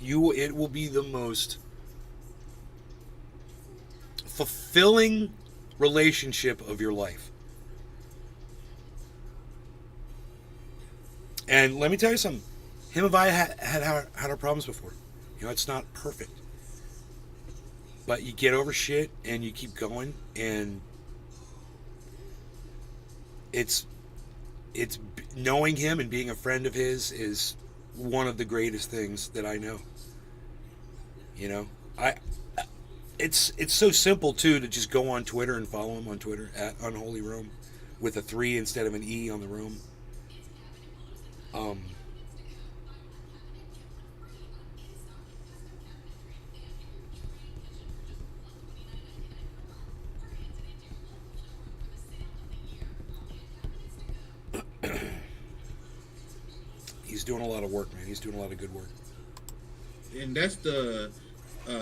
it will be the most fulfilling relationship of your life. And let me tell you something. Him and I had our problems before. You know, it's not perfect. But you get over shit and you keep going, and it's knowing him and being a friend of his is one of the greatest things that I know. You know, it's so simple too to just go on Twitter and follow him on Twitter at Unholy Rome with a 3 instead of an E on the Rome. He's doing a lot of work, man. He's doing a lot of good work. And that's the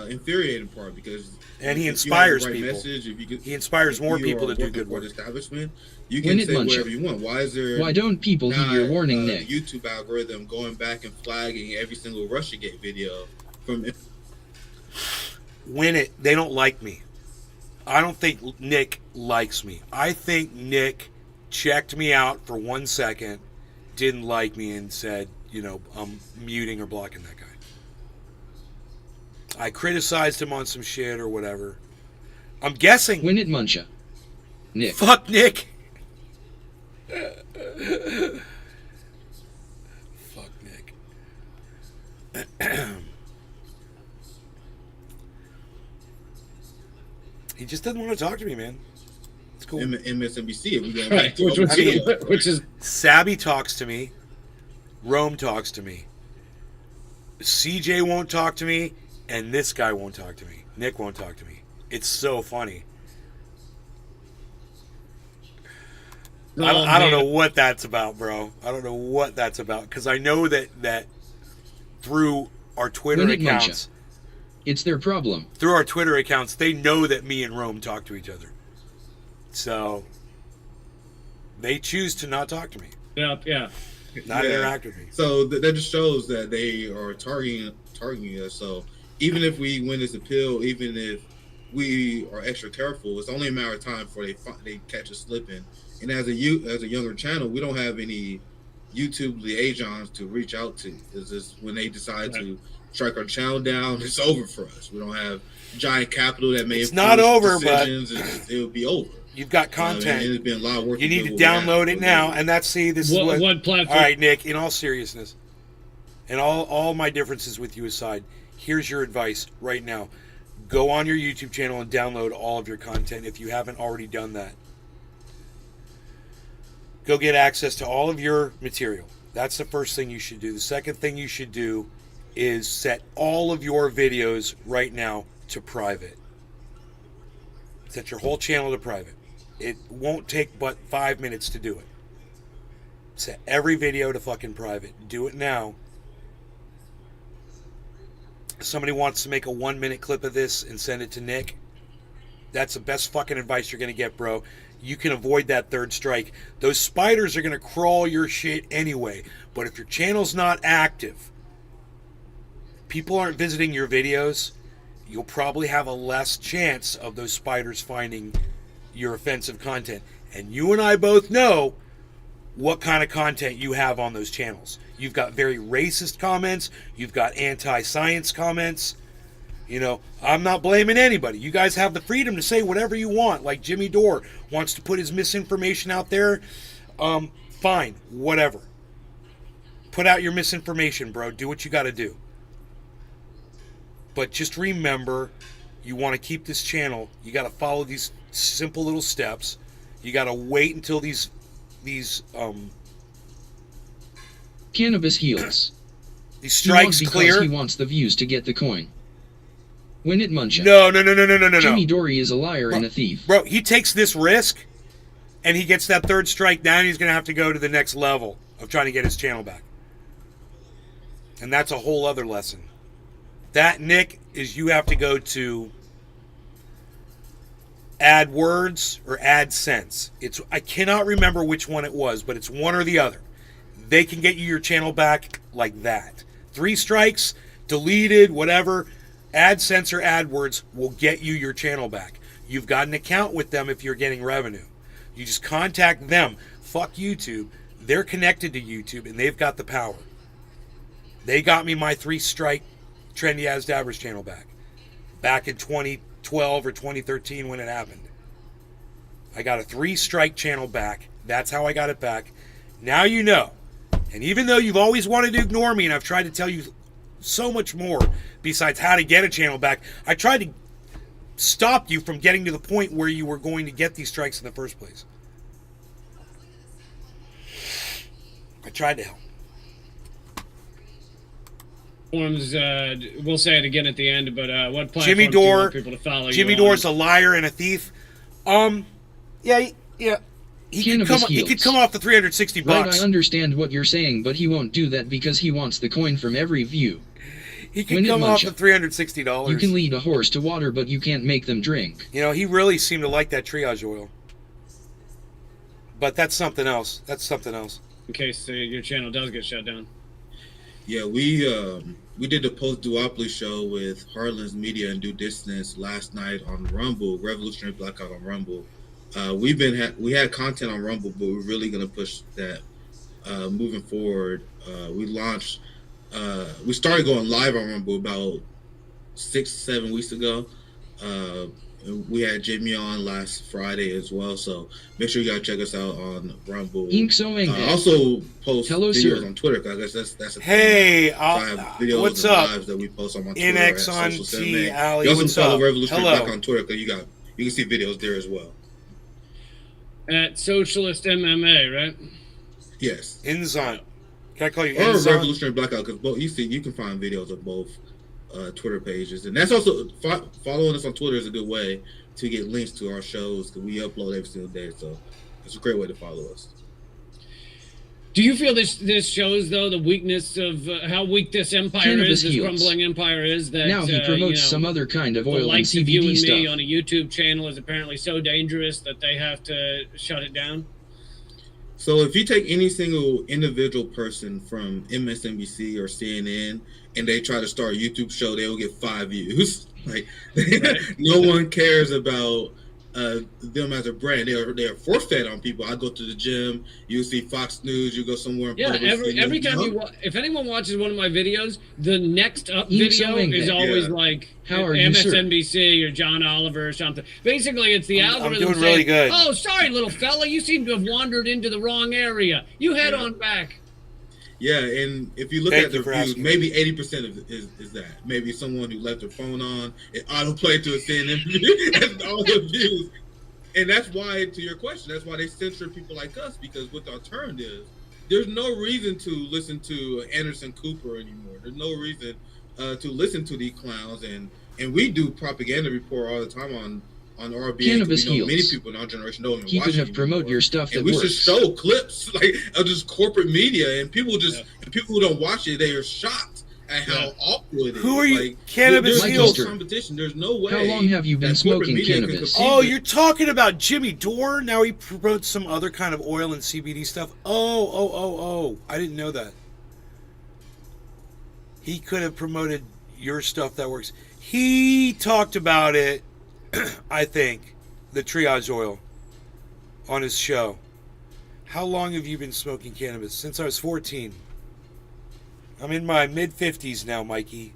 infuriating part, because he inspires right people. Message, he inspires more people to do good work. Establishment, you can say whatever you want. Why don't people heed your warning, Nick? YouTube algorithm going back and flagging every single Russiagate video from. They don't like me. I don't think Nick likes me. I think Nick checked me out for 1 second, didn't like me, and said, you know, I'm muting or blocking that guy. I criticized him on some shit or whatever. I'm guessing. Win it, Muncha. Nick. Fuck Nick. Fuck Nick. He just doesn't want to talk to me, man. It's cool. MSNBC. If we go Right, back to which is Sabby talks to me. Rome talks to me. CJ won't talk to me, and this guy won't talk to me. Nick won't talk to me. It's so funny. I don't know what that's about, bro. I don't know what that's about, because I know that through our Twitter accounts, it's their problem. Through our Twitter accounts, they know that me and Rome talk to each other. So they choose to not talk to me. Yeah. Not interact with me. So that just shows that they are targeting us. So even if we win this appeal, even if we are extra careful, it's only a matter of time before they catch us slipping. And as a younger channel, we don't have any YouTube liaisons to reach out to. It's just when they decide to strike our channel down, it's over for us. We don't have giant capital that may. It's not over, but it'll be over. You've got content. It's been a lot of work. You need to download it now, and this is what platform. All right, Nick. In all seriousness, and all my differences with you aside, here's your advice right now: go on your YouTube channel and download all of your content if you haven't already done that. Go get access to all of your material. That's the first thing you should do. The second thing you should do is set all of your videos right now to private. Set your whole channel to private. It won't take but 5 minutes to do it. Set every video to fucking private. Do it now. If somebody wants to make a 1-minute clip of this and send it to Nick, that's the best fucking advice you're going to get, bro. You can avoid that third strike. Those spiders are going to crawl your shit anyway. But if your channel's not active, people aren't visiting your videos, you'll probably have a less chance of those spiders finding your offensive content. And you and I both know what kind of content you have on those channels. You've got very racist comments. You've got anti-science comments. You know, I'm not blaming anybody. You guys have the freedom to say whatever you want. Like Jimmy Dore wants to put his misinformation out there. Fine, whatever. Put out your misinformation, bro. Do what you got to do. But just remember, you want to keep this channel, you got to follow these simple little steps. You got to wait until these Cannabis heals. these strikes Because clear. he wants the views to get the coin. Win it, Muncha. No. Jimmy Dory is a liar and a thief. Bro, he takes this risk, and he gets that third strike down. He's going to have to go to the next level of trying to get his channel back. And that's a whole other lesson. That, Nick, is you have to go to AdWords or AdSense. I cannot remember which one it was, but it's one or the other. They can get you your channel back like that. 3 strikes, deleted, whatever. AdSense or AdWords will get you your channel back. You've got an account with them if you're getting revenue. You just contact them. Fuck YouTube. They're connected to YouTube, and they've got the power. They got me my 3-strike Trendy As Dabbers channel back in 2012 or 2013 when it happened. I got a 3-strike channel back. That's how I got it back. Now you know. And even though you've always wanted to ignore me, and I've tried to tell you so much more besides how to get a channel back, I tried to stop you from getting to the point where you were going to get these strikes in the first place. I tried to help. Platforms, we'll say it again at the end, but what platforms Jimmy do you Dore, want people to follow Jimmy you on? Dore's a liar and a thief. Yeah. He could come off the $360. Right, I understand what you're saying, but he won't do that because he wants the coin from every view. He could Win it, come off Muncha. the $360. You can lead a horse to water, but you can't make them drink. You know, he really seemed to like that triage oil. But that's something else. In case your channel does get shut down. Yeah, we did the post duopoly show with Harlan's Media and Due Distance last night on Rumble, Revolutionary Blackout on Rumble. We had content on Rumble, but we're really gonna push that moving forward. We started going live on Rumble about 6-7 weeks ago. And we had Jimmy on last Friday as well, so make sure you guys check us out on Rumble. Also post Hello, videos sir. on Twitter, 'cause I guess that's a Hey, thing. So I have videos what's and up? lives that we post on my Twitter NX at on Social T, Cinema. Ali, You also what's follow up? Revolutionary Hello. Black on Twitter, because you can see videos there as well. At Socialist MMA, right? Yes. Inzon. Can I call you Or Inzon? Revolutionary Blackout, because both you can find videos of both Twitter pages, and that's also following us on Twitter is a good way to get links to our shows, because we upload every single day. So it's a great way to follow us. Do you feel this shows though the weakness of how weak this empire Cannabis is, this heals. crumbling empire is? That Now he promotes some other kind of the oil and likes of you CBD and stuff. me on a YouTube channel is apparently so dangerous that they have to shut it down. So if you take any single individual person from MSNBC or CNN and they try to start a YouTube show, they will get 5 views. Like, no one cares about them as a brand. They're force-fed on people. I go to the gym, you see Fox News, you go somewhere in Yeah, public, every time if anyone watches one of my videos, the next up video is always like How are you, sir? MSNBC or John Oliver or something. Basically, it's the algorithm doing saying, really good. "Oh, sorry, little fella, you seem to have wandered into the wrong area. You head on back." Yeah, and if you look Thank at you the for views, asking. maybe 80% of it is that. Maybe someone who left their phone on, it autoplayed to a CNN view, that's all the views. And that's why, to your question, that's why they censor people like us, because with alternatives, there's no reason to listen to Anderson Cooper anymore. There's no reason to listen to these clowns, and we do propaganda report all the time on RBA. Cannabis many heals. people in our generation don't even He watch could it have promoted anymore. your stuff that And we works. should show clips like of just corporate media, and people who don't watch it, they are shocked at how awful it is. Who are you? Like, Cannabis there's heals. no competition. There's no way. How long have you been that corporate smoking media can cannabis? compete Oh, with- you're talking about Jimmy Dore? Now he promotes some other kind of oil and CBD stuff? Oh. I didn't know that. He could have promoted your stuff that works. He talked about it, I think, the triage oil on his show. How long have you been smoking cannabis? Since I was 14. I'm in my mid-50s now, Mikey.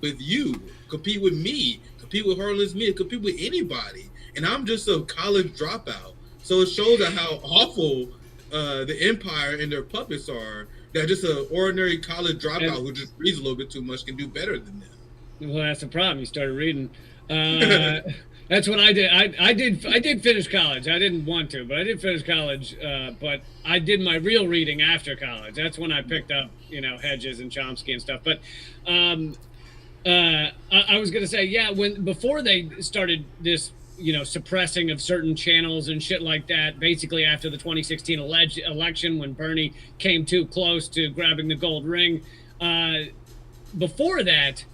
with you, compete with me, compete with Harlan Smith, compete with anybody. And I'm just a college dropout. So it shows that how awful the Empire and their puppets are. That just an ordinary college dropout who just reads a little bit too much can do better than them. Well, that's the problem. You started reading. That's what I did. I did finish college. I didn't want to, but I did finish college. But I did my real reading after college. That's when I picked up, Hedges and Chomsky and stuff. But I was gonna say, yeah, before they started this, suppressing of certain channels and shit like that, basically after the 2016 election when Bernie came too close to grabbing the gold ring. Before that,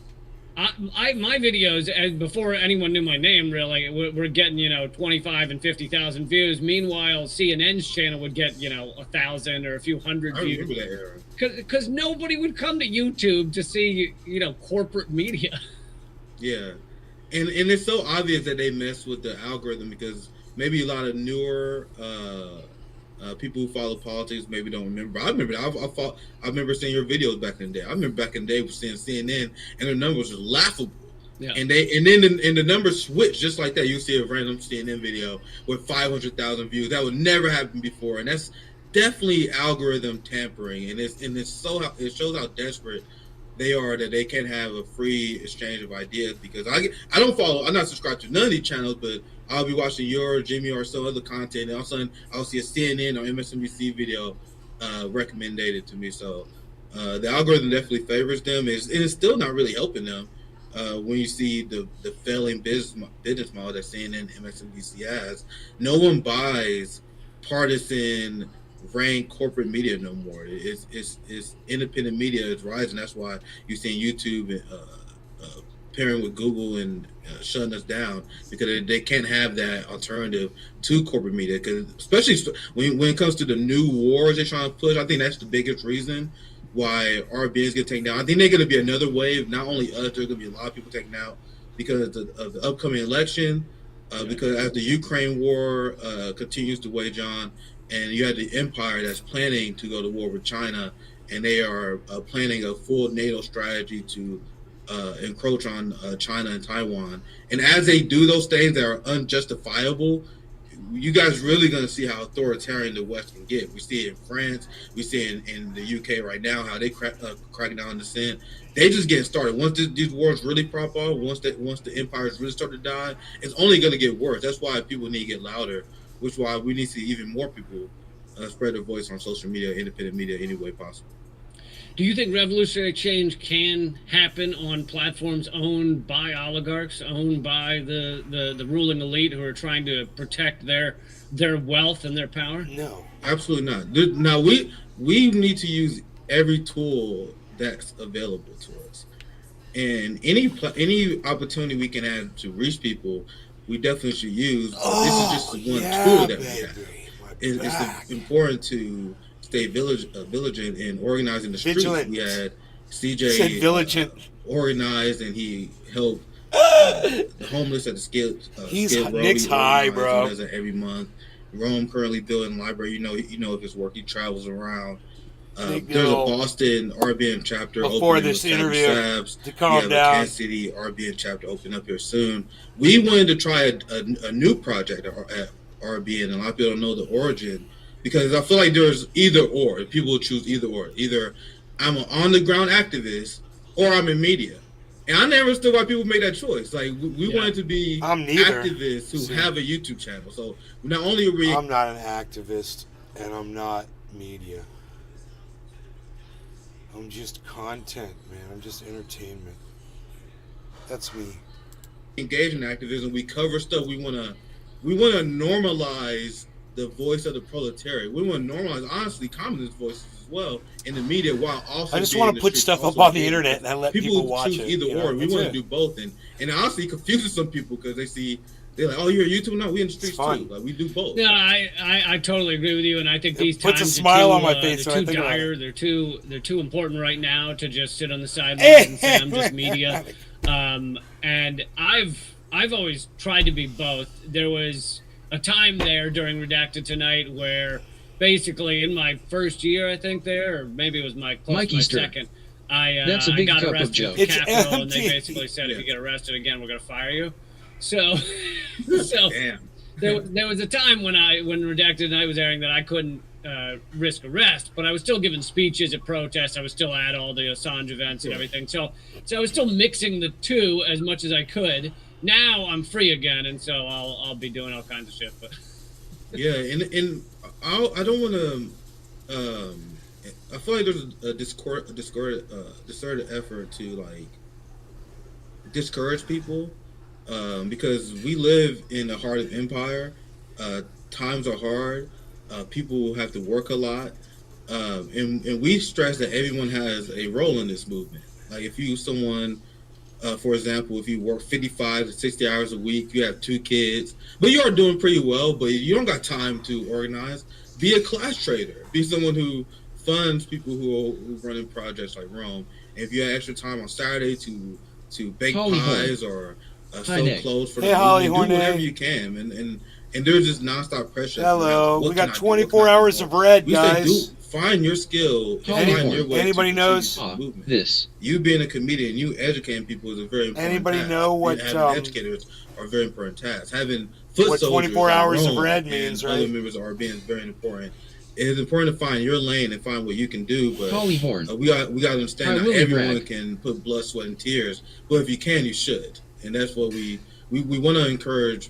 my videos, before anyone knew my name really, were getting 25 and 50,000 views. Meanwhile, CNN's channel would get 1,000 or a few hundred views. I remember that era. Because nobody would come to YouTube to see corporate media. Yeah, and it's so obvious that they mess with the algorithm because maybe a lot of newer people who follow politics maybe don't remember. I remember. I remember seeing your videos back in the day. I remember back in the day seeing CNN, and the numbers were laughable. Yeah. And then the numbers switch just like that. You see a random CNN video with 500,000 views. That would never happen before, and that's definitely algorithm tampering. And it shows how desperate they are that they can't have a free exchange of ideas. Because I'm not subscribed to none of these channels, but I'll be watching your Jimmy or some other content, and all of a sudden I'll see a CNN or MSNBC video recommended to me. So the algorithm definitely favors them. It's still not really helping them when you see the failing business model that CNN and MSNBC has. No one buys partisan rank corporate media no more. It's independent media is rising. That's why you're seeing YouTube pairing with Google and shutting us down, because they can't have that alternative to corporate media. Because especially when it comes to the new wars they're trying to push, I think that's the biggest reason why RBNs get taken down. I think they're going to be another wave. Not only us, there's going to be a lot of people taken out because of the upcoming election. Because as the Ukraine war continues to wage on, and you have the Empire that's planning to go to war with China, and they are planning a full NATO strategy to encroach on China and Taiwan. And as they do those things that are unjustifiable, you guys really going to see how authoritarian the West can get. We see it in France. We see it in the UK right now, how they cracking down on dissent. They just getting started. Once these wars really prop off, once the empires really start to die, it's only going to get worse. That's why people need to get louder, which is why we need to see even more people spread their voice on social media, independent media, any way possible. Do you think revolutionary change can happen on platforms owned by oligarchs, owned by the ruling elite who are trying to protect their wealth and their power? No, absolutely not. Now we need to use every tool that's available to us, and any opportunity we can have to reach people, we definitely should use. This is just one tool that we have. It's important to stay vigilant in organizing the streets. We had CJ organized, and he helped the homeless at the Skid Row. Nick's high, bro. He does it every month. Rome currently building a library. You know of his work. He travels around. There's a Boston RBN chapter before this interview to calm down. Kansas City RBN chapter open up here soon. We wanted to try a new project at RBN, and a lot of people don't know the origin. Because I feel like there's either or. People will choose either or. Either I'm an on-the-ground activist or I'm in media. And I never understood why people make that choice. Like, we wanted to be activists who have a YouTube channel. So not only are we... I'm not an activist, and I'm not media. I'm just content, man. I'm just entertainment. That's me. Engage in activism. We cover stuff. We want to normalize the voice of the proletariat. We want to normalize, honestly, communist voices as well in the media, while also I just want to put stuff up on the internet and let people watch it. Either or. We want to do both, and honestly, it confuses some people because they're like, "Oh, you're a YouTuber?" No, we in the streets too. Like, we do both. No, I totally agree with you, and I think these puts times a smile on my face. They're too dire. They're too important right now to just sit on the sidelines and say I'm just media. And I've always tried to be both. There was a time there during Redacted Tonight where basically in my first year, I think or maybe it was my second, That's a I big got cup of arrested Joe. at the It's Capitol, and they empty. basically said, if Yeah. you get arrested again, we're going to fire you. So, so Damn. there was a time when Redacted and I was airing that I couldn't risk arrest, but I was still giving speeches at protests. I was still at all the Assange events and everything. So I was still mixing the two as much as I could. Now I'm free again, and so I'll be doing all kinds of shit. But Yeah, and I don't want to. I feel like there's a concerted effort to like discourage people, because we live in the heart of empire. Times are hard. People have to work a lot, and we stress that everyone has a role in this movement. Like if you someone, for example, if you work 55 to 60 hours a week, you have 2 kids, but you are doing pretty well, but you don't got time to organize. Be a class trader. Be someone who funds people who run in projects like Rome. And if you have extra time on Saturday to bake Holly pies or sew Nick. clothes for Hey, the Holly movement, do Hornet. whatever you can. And there's this nonstop pressure. Hello. What We can got I do? What 24 can I do hours more? of red, We say, guys. find your skill. Holly Find your Horn. way Anybody to knows? contribute to the movement. This. You being a comedian, you educating people is a very important Anybody task. know what, Having educators are a very important task. Having foot what soldiers 24 like hours of Rome red and means, other right? members of our being is very important. It is important to find your lane and find what you can do, but Holly Horn. we got to understand I that will everyone brag. can put blood, sweat, and tears. But if you can, you should, and that's what we want to encourage.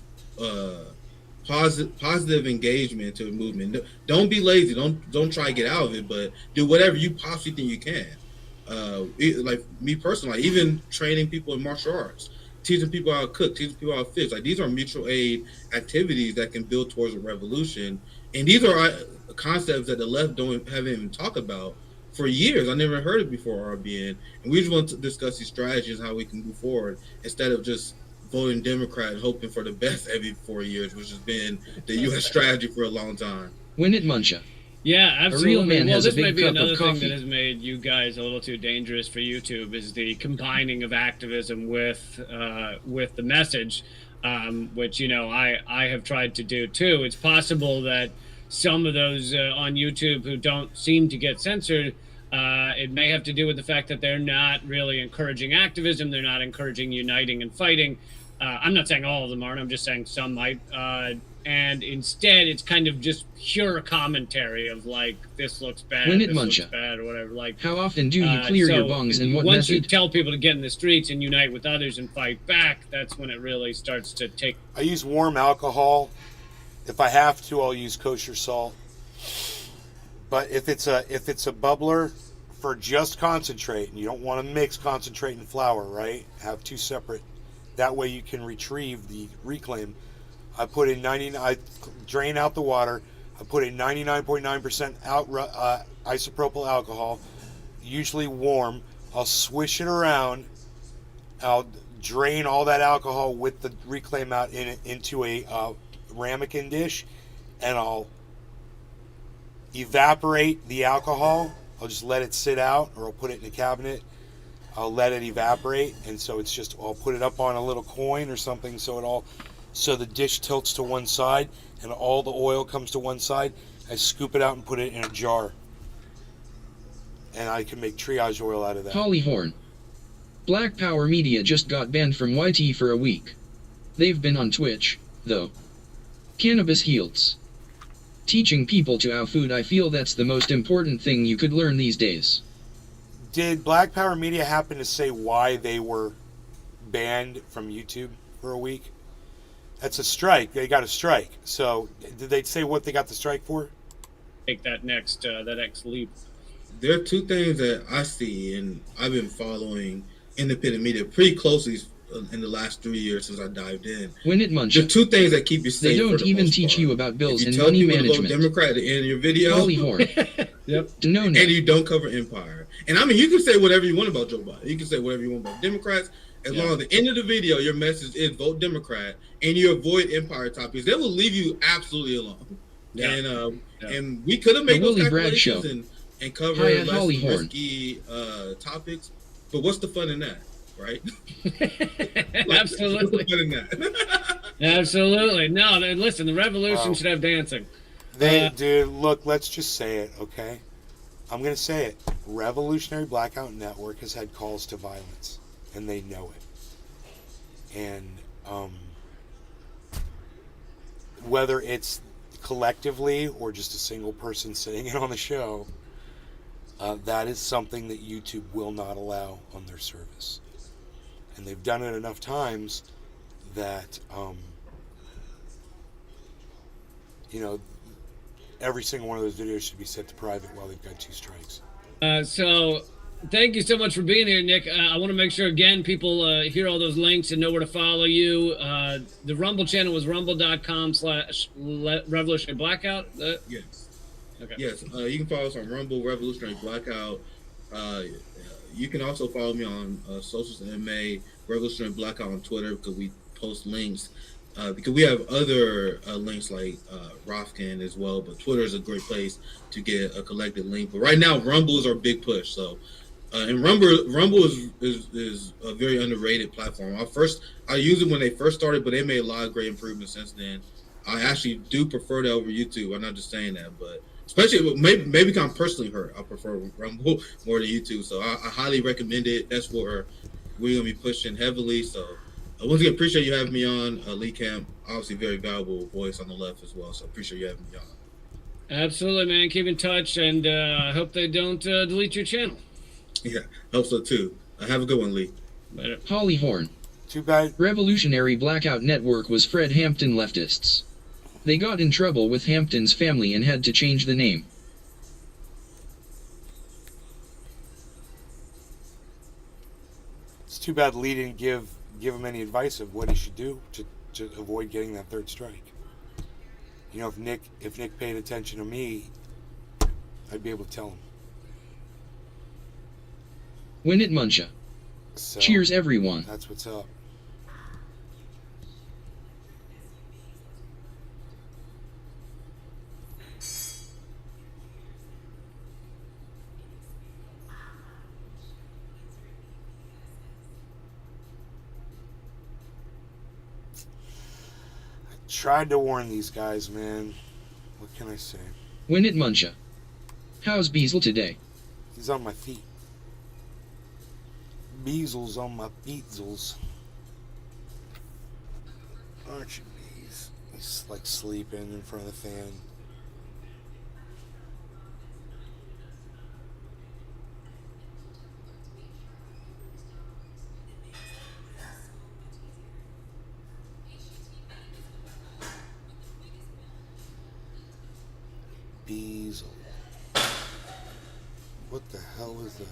Positive engagement to the movement. Don't be lazy. Don't try to get out of it, but do whatever you possibly think you can. Like me personally, like even training people in martial arts, teaching people how to cook, teaching people how to fish. Like these are mutual aid activities that can build towards a revolution. And these are concepts that the left haven't even talked about for years. I never heard it before RBN, and we just want to discuss these strategies, how we can move forward instead of just voting Democrat and hoping for the best every 4 years, which has been the U.S. strategy for a long time. Win it, Muncha. yeah, absolutely. real man well, has a this may big be cup of another thing coffee. that has made you guys a little too dangerous for YouTube is the combining of activism with the message, which I have tried to do too. It's possible that some of those on YouTube who don't seem to get censored, it may have to do with the fact that they're not really encouraging activism. They're not encouraging uniting and fighting. I'm not saying all of them aren't. I'm just saying some might. And instead, it's kind of just pure commentary of like, this looks bad, Win it, this looks Muncha. bad, or whatever. Like, How often do you clear your bongs and what once you method? tell people to get in the streets and unite with others and fight back, that's when it really starts to take. I use warm alcohol. If I have to, I'll use kosher salt. But if it's a bubbler for just concentrate, and you don't want to mix concentrate and flour, right? Have 2 separate. That way you can retrieve the reclaim. I put in I drain out the water. I put in 99.9% isopropyl alcohol, usually warm. I'll swish it around. I'll drain all that alcohol with the reclaim out into a ramekin dish, and I'll evaporate the alcohol. I'll just let it sit out, or I'll put it in a cabinet. I'll let it evaporate, and so it's just, I'll put it up on a little coin or something so the dish tilts to one side and all the oil comes to one side. I scoop it out and put it in a jar, and I can make triage oil out of that. Holly Horn. Black Power Media just got banned from YT for a week. They've been on Twitch, though. Cannabis heals. Teaching people to how food, I feel that's the most important thing you could learn these days. Did Black Power Media happen to say why they were banned from YouTube for a week? That's a strike. They got a strike. So, did they say what they got the strike for? Take that next leap. There are 2 things that I see, and I've been following independent media pretty closely in the last 3 years since I dived in. Win it, There are Muncha. 2 things that keep you safe. They for don't the even most teach part. you about bills If and you tell money people to vote management. Democrat at the end of your video, Holly Horn. Yep. No. and you don't cover empire. And I mean, you can say whatever you want about Joe Biden. You can say whatever you want about Democrats. As long as at the end of the video, your message is vote Democrat, and you avoid empire topics, they will leave you absolutely alone. Yeah. And we could have made The those Willie Bragg calculations Show. and cover Hi, less Holly Horn. risky topics. But what's the fun in that, right? Absolutely. What's the fun in that? Absolutely. No, listen, the revolution Wow. should have dancing. Dude, look, let's just say it, okay? I'm going to say it. Revolutionary Blackout Network has had calls to violence, and they know it. And whether it's collectively or just a single person sitting in on the show, that is something that YouTube will not allow on their service. And they've done it enough times that, every single one of those videos should be set to private while they've got 2 strikes. So thank you so much for being here, Nick. I want to make sure, again, people hear all those links and know where to follow you. The Rumble channel was rumble.com/Revolutionary Blackout. Yes. Okay. Yes. You can follow us on Rumble, Revolutionary Blackout. You can also follow me on Socials MA, Revolutionary Blackout on Twitter, because we post links. Because we have other links like Rofkin as well, but Twitter is a great place to get a collected link. But right now, Rumble is our big push. So, and Rumble is a very underrated platform. I used it when they first started, but they made a lot of great improvements since then. I actually do prefer that over YouTube. I'm not just saying that, but especially maybe because I'm personally hurt, I prefer Rumble more than YouTube. So I highly recommend it. That's where we're gonna be pushing heavily. So. Once again, appreciate you having me on, Lee Camp. Obviously, very valuable voice on the left as well. So appreciate you having me on. Absolutely, man. Keep in touch, and I hope they don't delete your channel. Yeah, hope so too. Have a good one, Lee. Later. Holly Horn. Too bad. Revolutionary Blackout Network was Fred Hampton leftists. They got in trouble with Hampton's family and had to change the name. It's too bad Lee didn't give him any advice of what he should do to avoid getting that 3rd strike. If Nick paid attention to me, I'd be able to tell him. Win it, Muncha. So, Cheers, everyone. That's what's up. Tried to warn these guys, man. What can I say? Win it, Muncha. How's Beazle today? He's on my feet. Beazle's on my feetzels. Aren't you, Beez? He's like sleeping in front of the fan. Beazle. What the hell is that?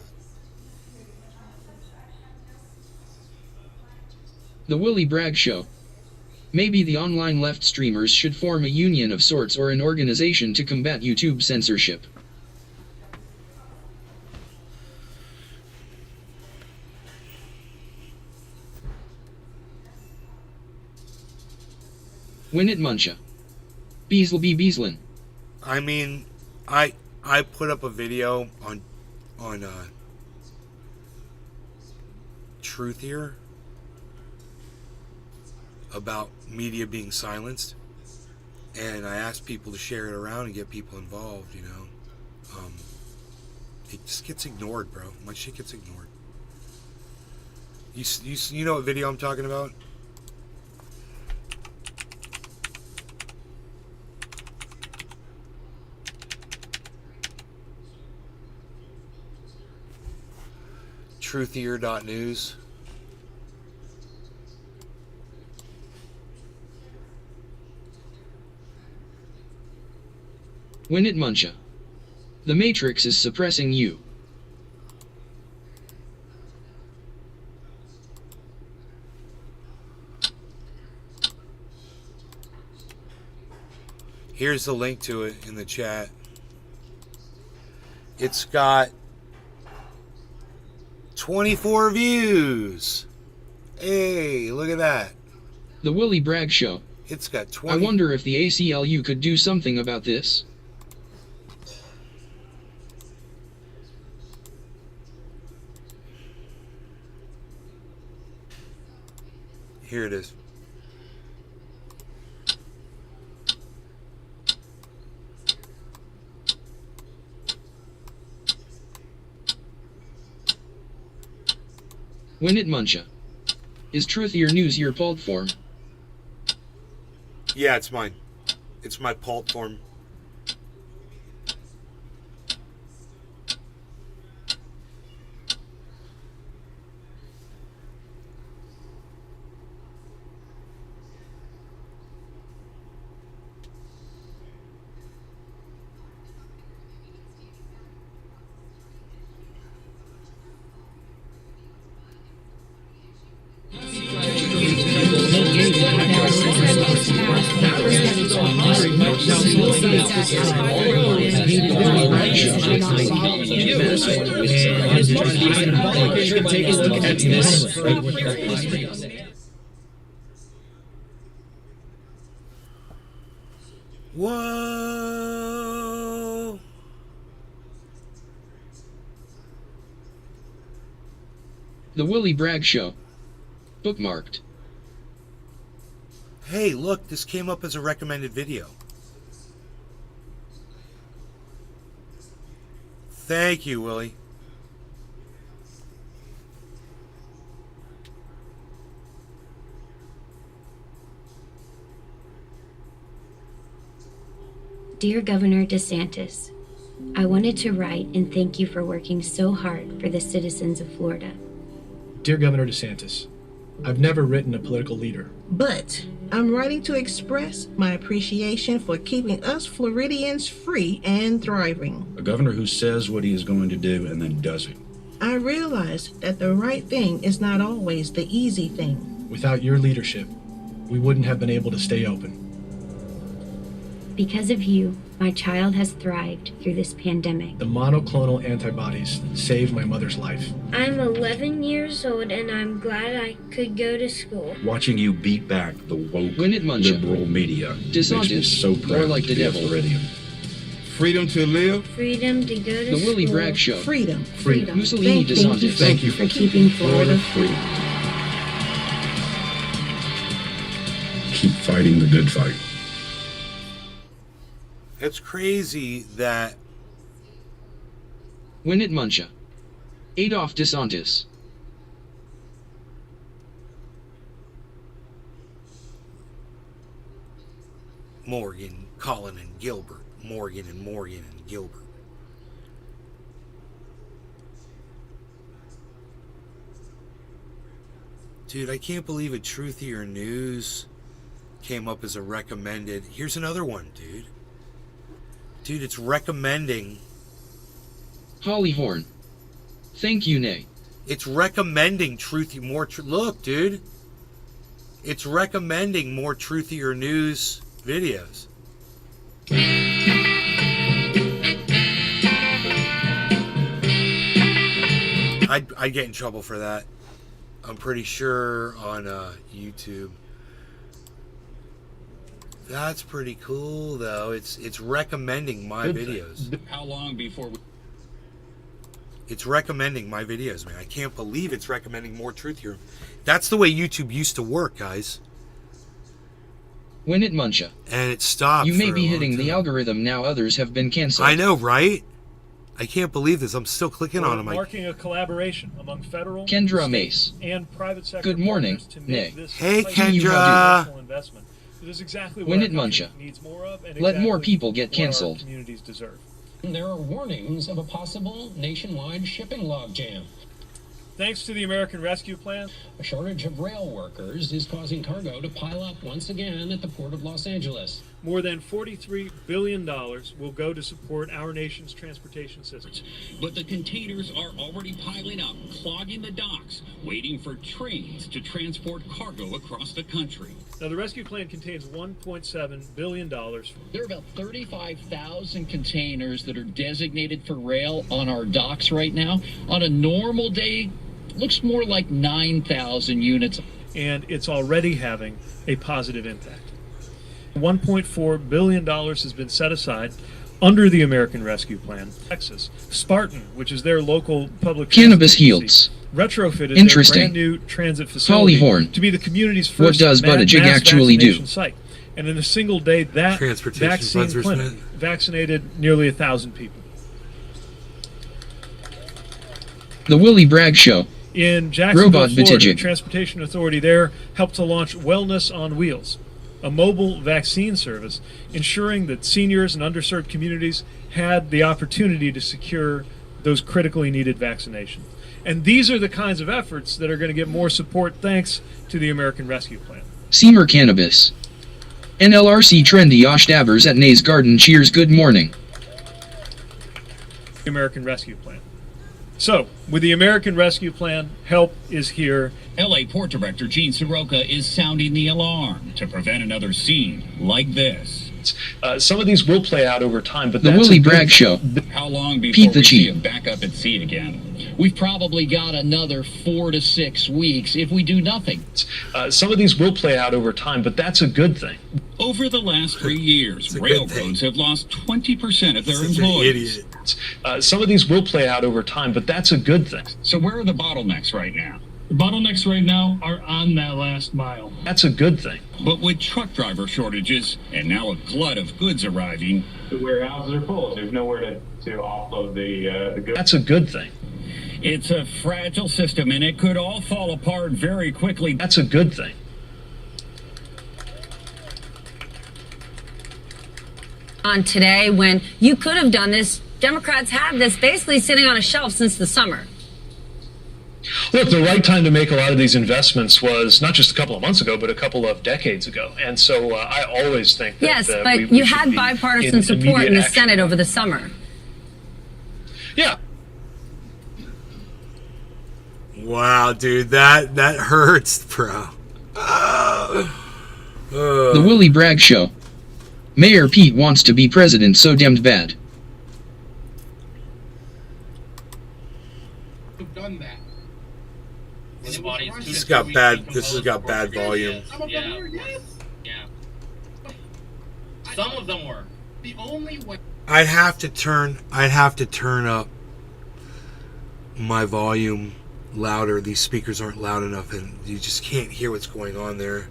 The Willie Bragg Show. Maybe the online left streamers should form a union of sorts or an organization to combat YouTube censorship. Win it, Muncha. Beazle be Beazlin'. I mean, I put up a video on Truth here about media being silenced, and I asked people to share it around and get people involved. It just gets ignored, bro. My shit gets ignored. You know what video I'm talking about? Truthier.news. Win it, Muncha. The Matrix is suppressing you. Here's the link to it in the chat. It's got 24 views. Hey, look at that. The Willie Bragg Show. It's got 20. I wonder if the ACLU could do something about this. Here it is. When it Muncha. Is truthier news your platform? Yeah, it's mine. It's my platform. Whoa! The Willie Bragg Show. Bookmarked. Hey, look, this came up as a recommended video. Thank you, Willie. Dear Governor DeSantis, I wanted to write and thank you for working so hard for the citizens of Florida. Dear Governor DeSantis, I've never written a political leader. But I'm writing to express my appreciation for keeping us Floridians free and thriving. A governor who says what he is going to do and then does it. I realize that the right thing is not always the easy thing. Without your leadership, we wouldn't have been able to stay open. Because of you, my child has thrived through this pandemic. The monoclonal antibodies saved my mother's life. I'm 11 years old and I'm glad I could go to school. Watching you beat back the woke When it Muncha. liberal media makes me DeSantis, so proud more like to the be a devil. Floridian. Freedom to live. Freedom to go to The school. Willie Bragg Show. Freedom. Freedom. Mussolini Thank you DeSantis. Thank you for keeping Florida free. Keep fighting the good fight. It's crazy that When it Muncha. Adolf DeSantis. Morgan, Colin, and Gilbert. Morgan and Gilbert. Dude, I can't believe a Truthier News came up as a recommended. Here's another one, dude. Dude, it's recommending. Holly Horn. Thank you, Nay. It's recommending look, dude. It's recommending more Truthier News videos. I'd get in trouble for that. I'm pretty sure on YouTube. That's pretty cool, though. It's recommending my videos. How long before we... It's recommending my videos, man. I can't believe it's recommending more Truthier. That's the way YouTube used to work, guys. When it Muncha. And it stopped. You may for be a long hitting the time. algorithm now, others have been cancelled. I know, right? I can't believe this. I'm still clicking on them. Marking a collaboration among federal, Kendra state, Mace. and private sector Good morning, partners to make Nay. this Hey, place Kendra. a national investment. It is exactly When what it our country Muncha. needs more of, and Let more exactly people get what our cancelled. communities deserve. There are warnings of a possible nationwide shipping logjam. Thanks to the American Rescue Plan, A shortage of rail workers is causing cargo to pile up once again at the Port of Los Angeles. more than $43 billion will go to support our nation's transportation system. But the containers are already piling up, clogging the docks, waiting for trains to transport cargo across the country. Now, the rescue plan contains $1.7 billion. There are about 35,000 containers that are designated for rail on our docks right now. On a normal day, looks more like 9,000 units. And it's already having a positive impact. $1.4 billion has been set aside under the American Rescue Plan. Texas, Spartan, which is their local public Cannabis transit Yields. agency, retrofitted Interesting. their brand new transit facility Holly Horn. to be the community's What first does Buttigieg mass actually do? vaccination site. And in a single day, that Transportation vaccine Buzzer clinic Smith. vaccinated nearly 1,000 people. The Willie Bragg Show. In Jacksonville, Robot Florida, the Bitijig. Transportation Authority there helped to launch Wellness on Wheels, a mobile vaccine service ensuring that seniors and underserved communities had the opportunity to secure those critically needed vaccinations. And these are the kinds of efforts that are going to get more support thanks to the American Rescue Plan. Seymour Cannabis. NLRC trendy Josh Davers at Naysgarden cheers good morning. The American Rescue Plan. So, with the American Rescue Plan, help is here. LA Port Director Gene Soroka is sounding the alarm to prevent another scene like this. Some of these will play out over time, but The that's Willie Bragg Show. How long before Pete the we see Chief. him back up at sea again? We've probably got another 4 to 6 weeks if we do nothing. Some of these will play out over time, but that's a good thing. Over the last 3 years, a good thing. railroads have lost 20% of their Such an employees. idiot. Some of these will play out over time, but that's a good thing. So where are the bottlenecks right now? The bottlenecks right now are on that last mile. That's a good thing. But with truck driver shortages and now a glut of goods arriving, the warehouses are full. There's nowhere to offload the goods. That's a good thing. it's a fragile system and it could all fall apart very quickly. That's a good thing. On today, when you could have done this, Democrats have this basically sitting on a shelf since the summer. Look, the right time to make a lot of these investments was not just a couple of months ago, but a couple of decades ago. And so I always think that yes, but we you should had be bipartisan in support immediate in the action. Senate over the summer. Yeah. Wow, dude, that hurts, bro. The Willie Bragg Show. Mayor Pete wants to be president so damned bad. Done that. This has got bad volume. Some of them were, yes. Yeah. Some of them were. The only way. I'd have to turn up my volume louder. These speakers aren't loud enough and you just can't hear what's going on there.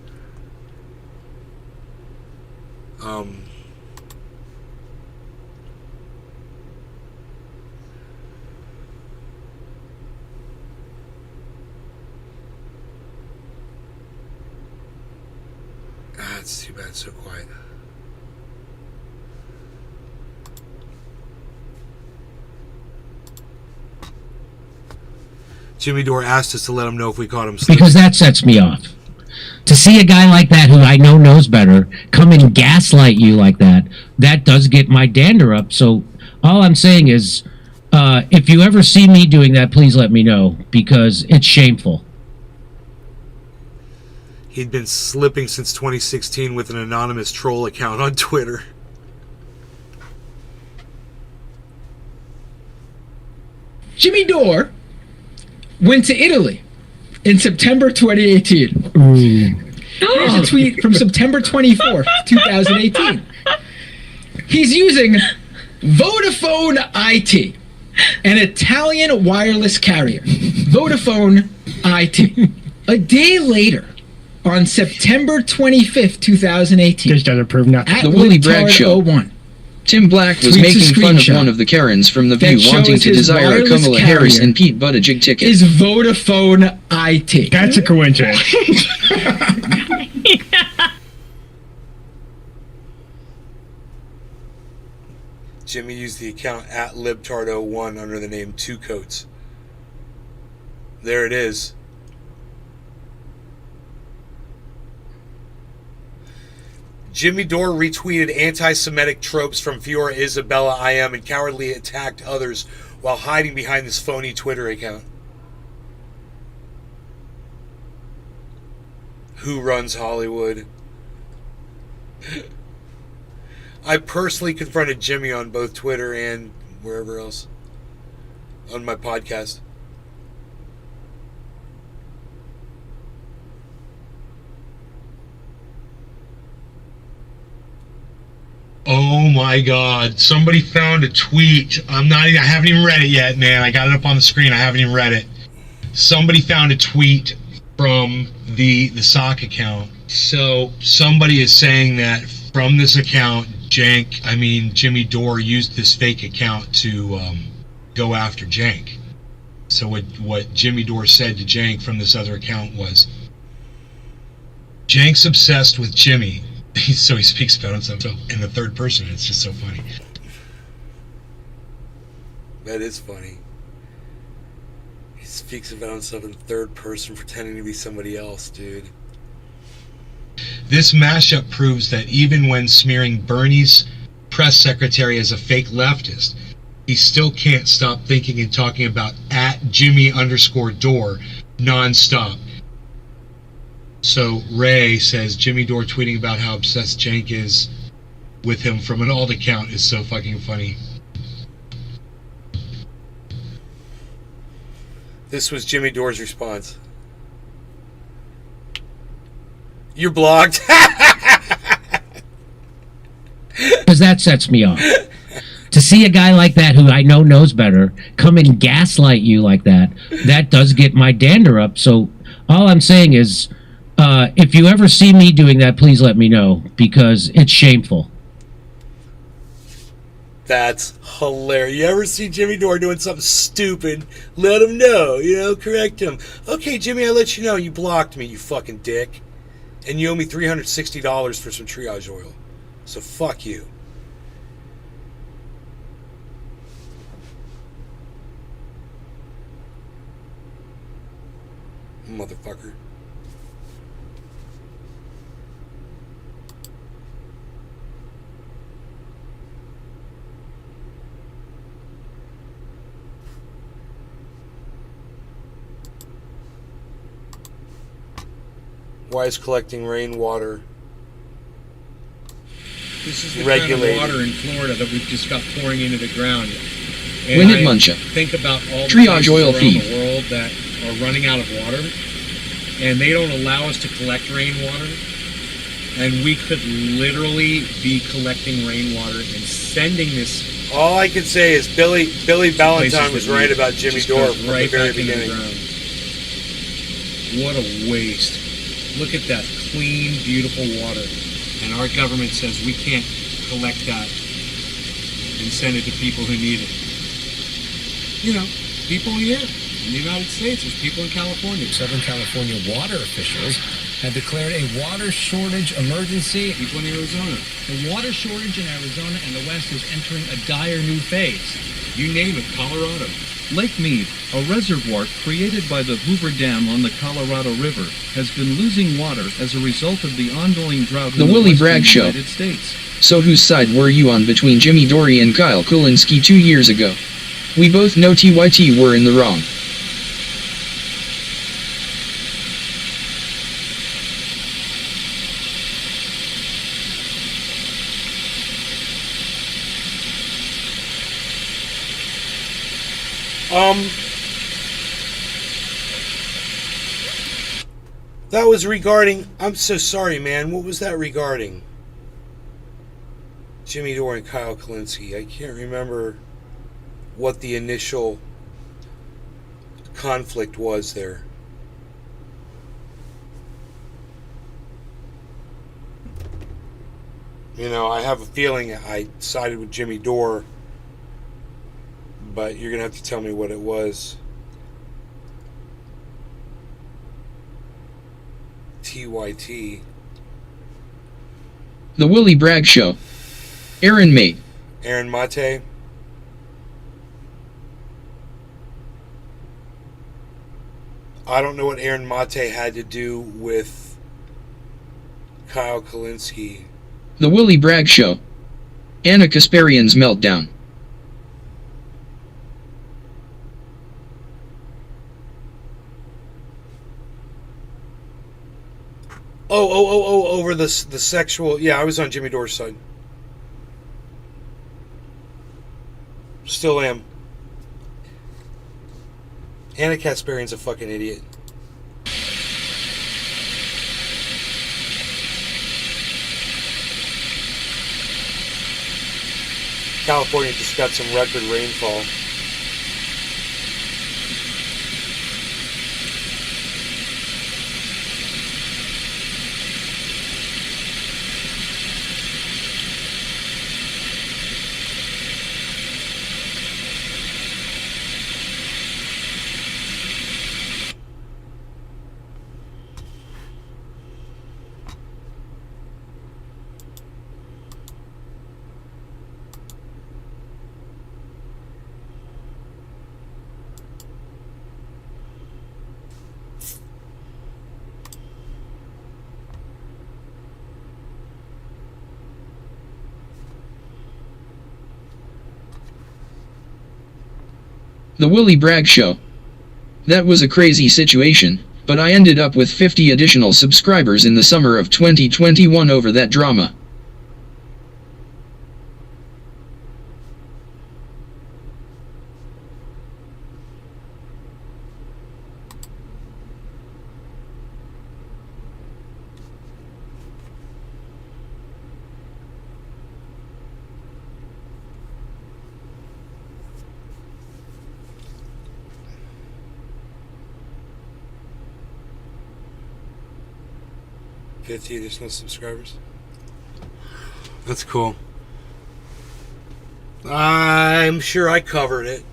It's too bad it's so quiet. Jimmy Dore asked us to let him know if we caught him sleeping. Because that sets me off. To see a guy like that who I know knows better come and gaslight you like that, that does get my dander up. So all I'm saying is, if you ever see me doing that, please let me know, because it's shameful. He'd been slipping since 2016 with an anonymous troll account on Twitter. Jimmy Dore went to Italy in September 2018. Here's a tweet from September 24th, 2018. He's using Vodafone IT, an Italian wireless carrier. Vodafone IT. A day later, on September 25th, 2018. This doesn't prove nothing. The Willie Bragg Show. 01. Tim Black was Tweets a making fun of screenshot one of the Karens from The that View wanting shows to his desire a wireless Kamala Harris carrier and Pete Buttigieg ticket. Is Vodafone IT. That's a coincidence. Jimmy used the account at libtard01 under the name Two Coats. There it is. Jimmy Dore retweeted anti-Semitic tropes from Fiora Isabella IM and cowardly attacked others while hiding behind this phony Twitter account. Who runs Hollywood? I personally confronted Jimmy on both Twitter and wherever else on my podcast. Oh my God! Somebody found a tweet. I haven't even read it yet, man. I got it up on the screen. I haven't even read it. Somebody found a tweet from the sock account. So somebody is saying that from this account, Jimmy Dore used this fake account to go after Jank. So what Jimmy Dore said to Jank from this other account was, Jank's obsessed with Jimmy. So he speaks about himself in the third person. It's just so funny. That is funny. He speaks about himself in third person, pretending to be somebody else, dude. This mashup proves that even when smearing Bernie's press secretary as a fake leftist, he still can't stop thinking and talking about @Jimmy_Dore nonstop. So Ray says Jimmy Dore tweeting about how obsessed Jank is with him from an alt account is so fucking funny. This was Jimmy Dore's response. You're blocked. Because that sets me off. To see a guy like that who I know knows better come and gaslight you like that, that does get my dander up. So all I'm saying is, if you ever see me doing that, please let me know, because it's shameful. That's hilarious. You ever see Jimmy Dore doing something stupid? Let him know, correct him. Okay, Jimmy, I let you know you blocked me, you fucking dick. And you owe me $360 for some triage oil. So fuck you. Motherfucker. Why is collecting rainwater This is the regulated? kind of water in Florida that we've just got pouring into the ground. When it Muncha. Think about all the Triage places oil around thief. the world that are running out of water, and they don't allow us to collect rainwater. And we could literally be collecting rainwater and sending this. All I can say is Billy Valentine was places that right we about Jimmy just Dore goes from right the very back into the beginning. ground. What a waste. Look at that clean, beautiful water. And our government says we can't collect that and send it to people who need it. People here in the United States, there's people in California. Southern California water officials have declared a water shortage emergency. People in Arizona. The water shortage in Arizona and the West is entering a dire new phase. You name it, Colorado. Lake Mead, a reservoir created by the Hoover Dam on the Colorado River, has been losing water as a result of the ongoing drought The in the Willie western Bragg Show. United States. So whose side were you on between Jimmy Dore and Kyle Kulinski 2 years ago? We both know TYT were in the wrong. That was regarding, I'm so sorry, man. What was that regarding? Jimmy Dore and Kyle Kulinski. I can't remember what the initial conflict was there. I have a feeling I sided with Jimmy Dore, but you're going to have to tell me what it was. TYT. The Willie Bragg Show. Aaron Mate. Aaron Mate. I don't know what Aaron Mate had to do with Kyle Kulinski. The Willie Bragg Show. Anna Kasparian's meltdown. Over the sexual. Yeah, I was on Jimmy Dore's side. Still am. Anna Kasparian's a fucking idiot. California just got some record rainfall. The Willie Bragg Show. That was a crazy situation, but I ended up with 50 additional subscribers in the summer of 2021 over that drama. $50 additional subscribers. That's cool. I'm sure I covered it.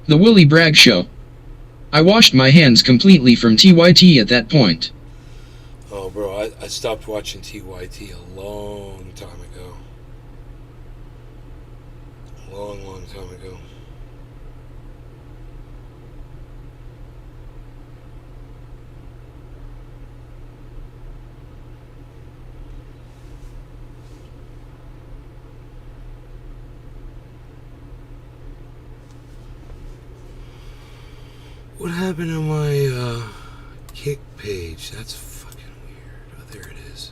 The Willie Bragg Show. I washed my hands completely from TYT at that point. Oh, bro, I stopped watching TYT a long time ago. Long time ago. What happened to my kick page? That's fucking weird. Oh, there it is.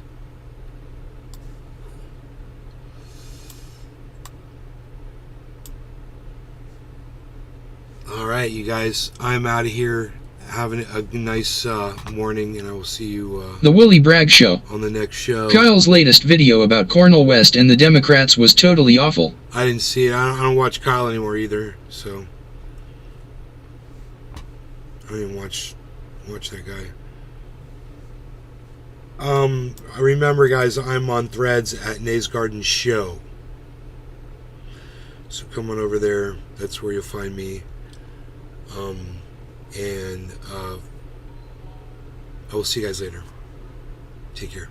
Alright, you guys. I'm out of here. Having a nice morning, and I will see you The Willie Bragg Show. On the next show. Kyle's latest video about Cornel West and the Democrats was totally awful. I didn't see it. I don't watch Kyle anymore either, so I didn't watch that guy. Remember, guys, I'm on Threads at Naysgarden Show. So come on over there. That's where you'll find me. And I will see you guys later. Take care.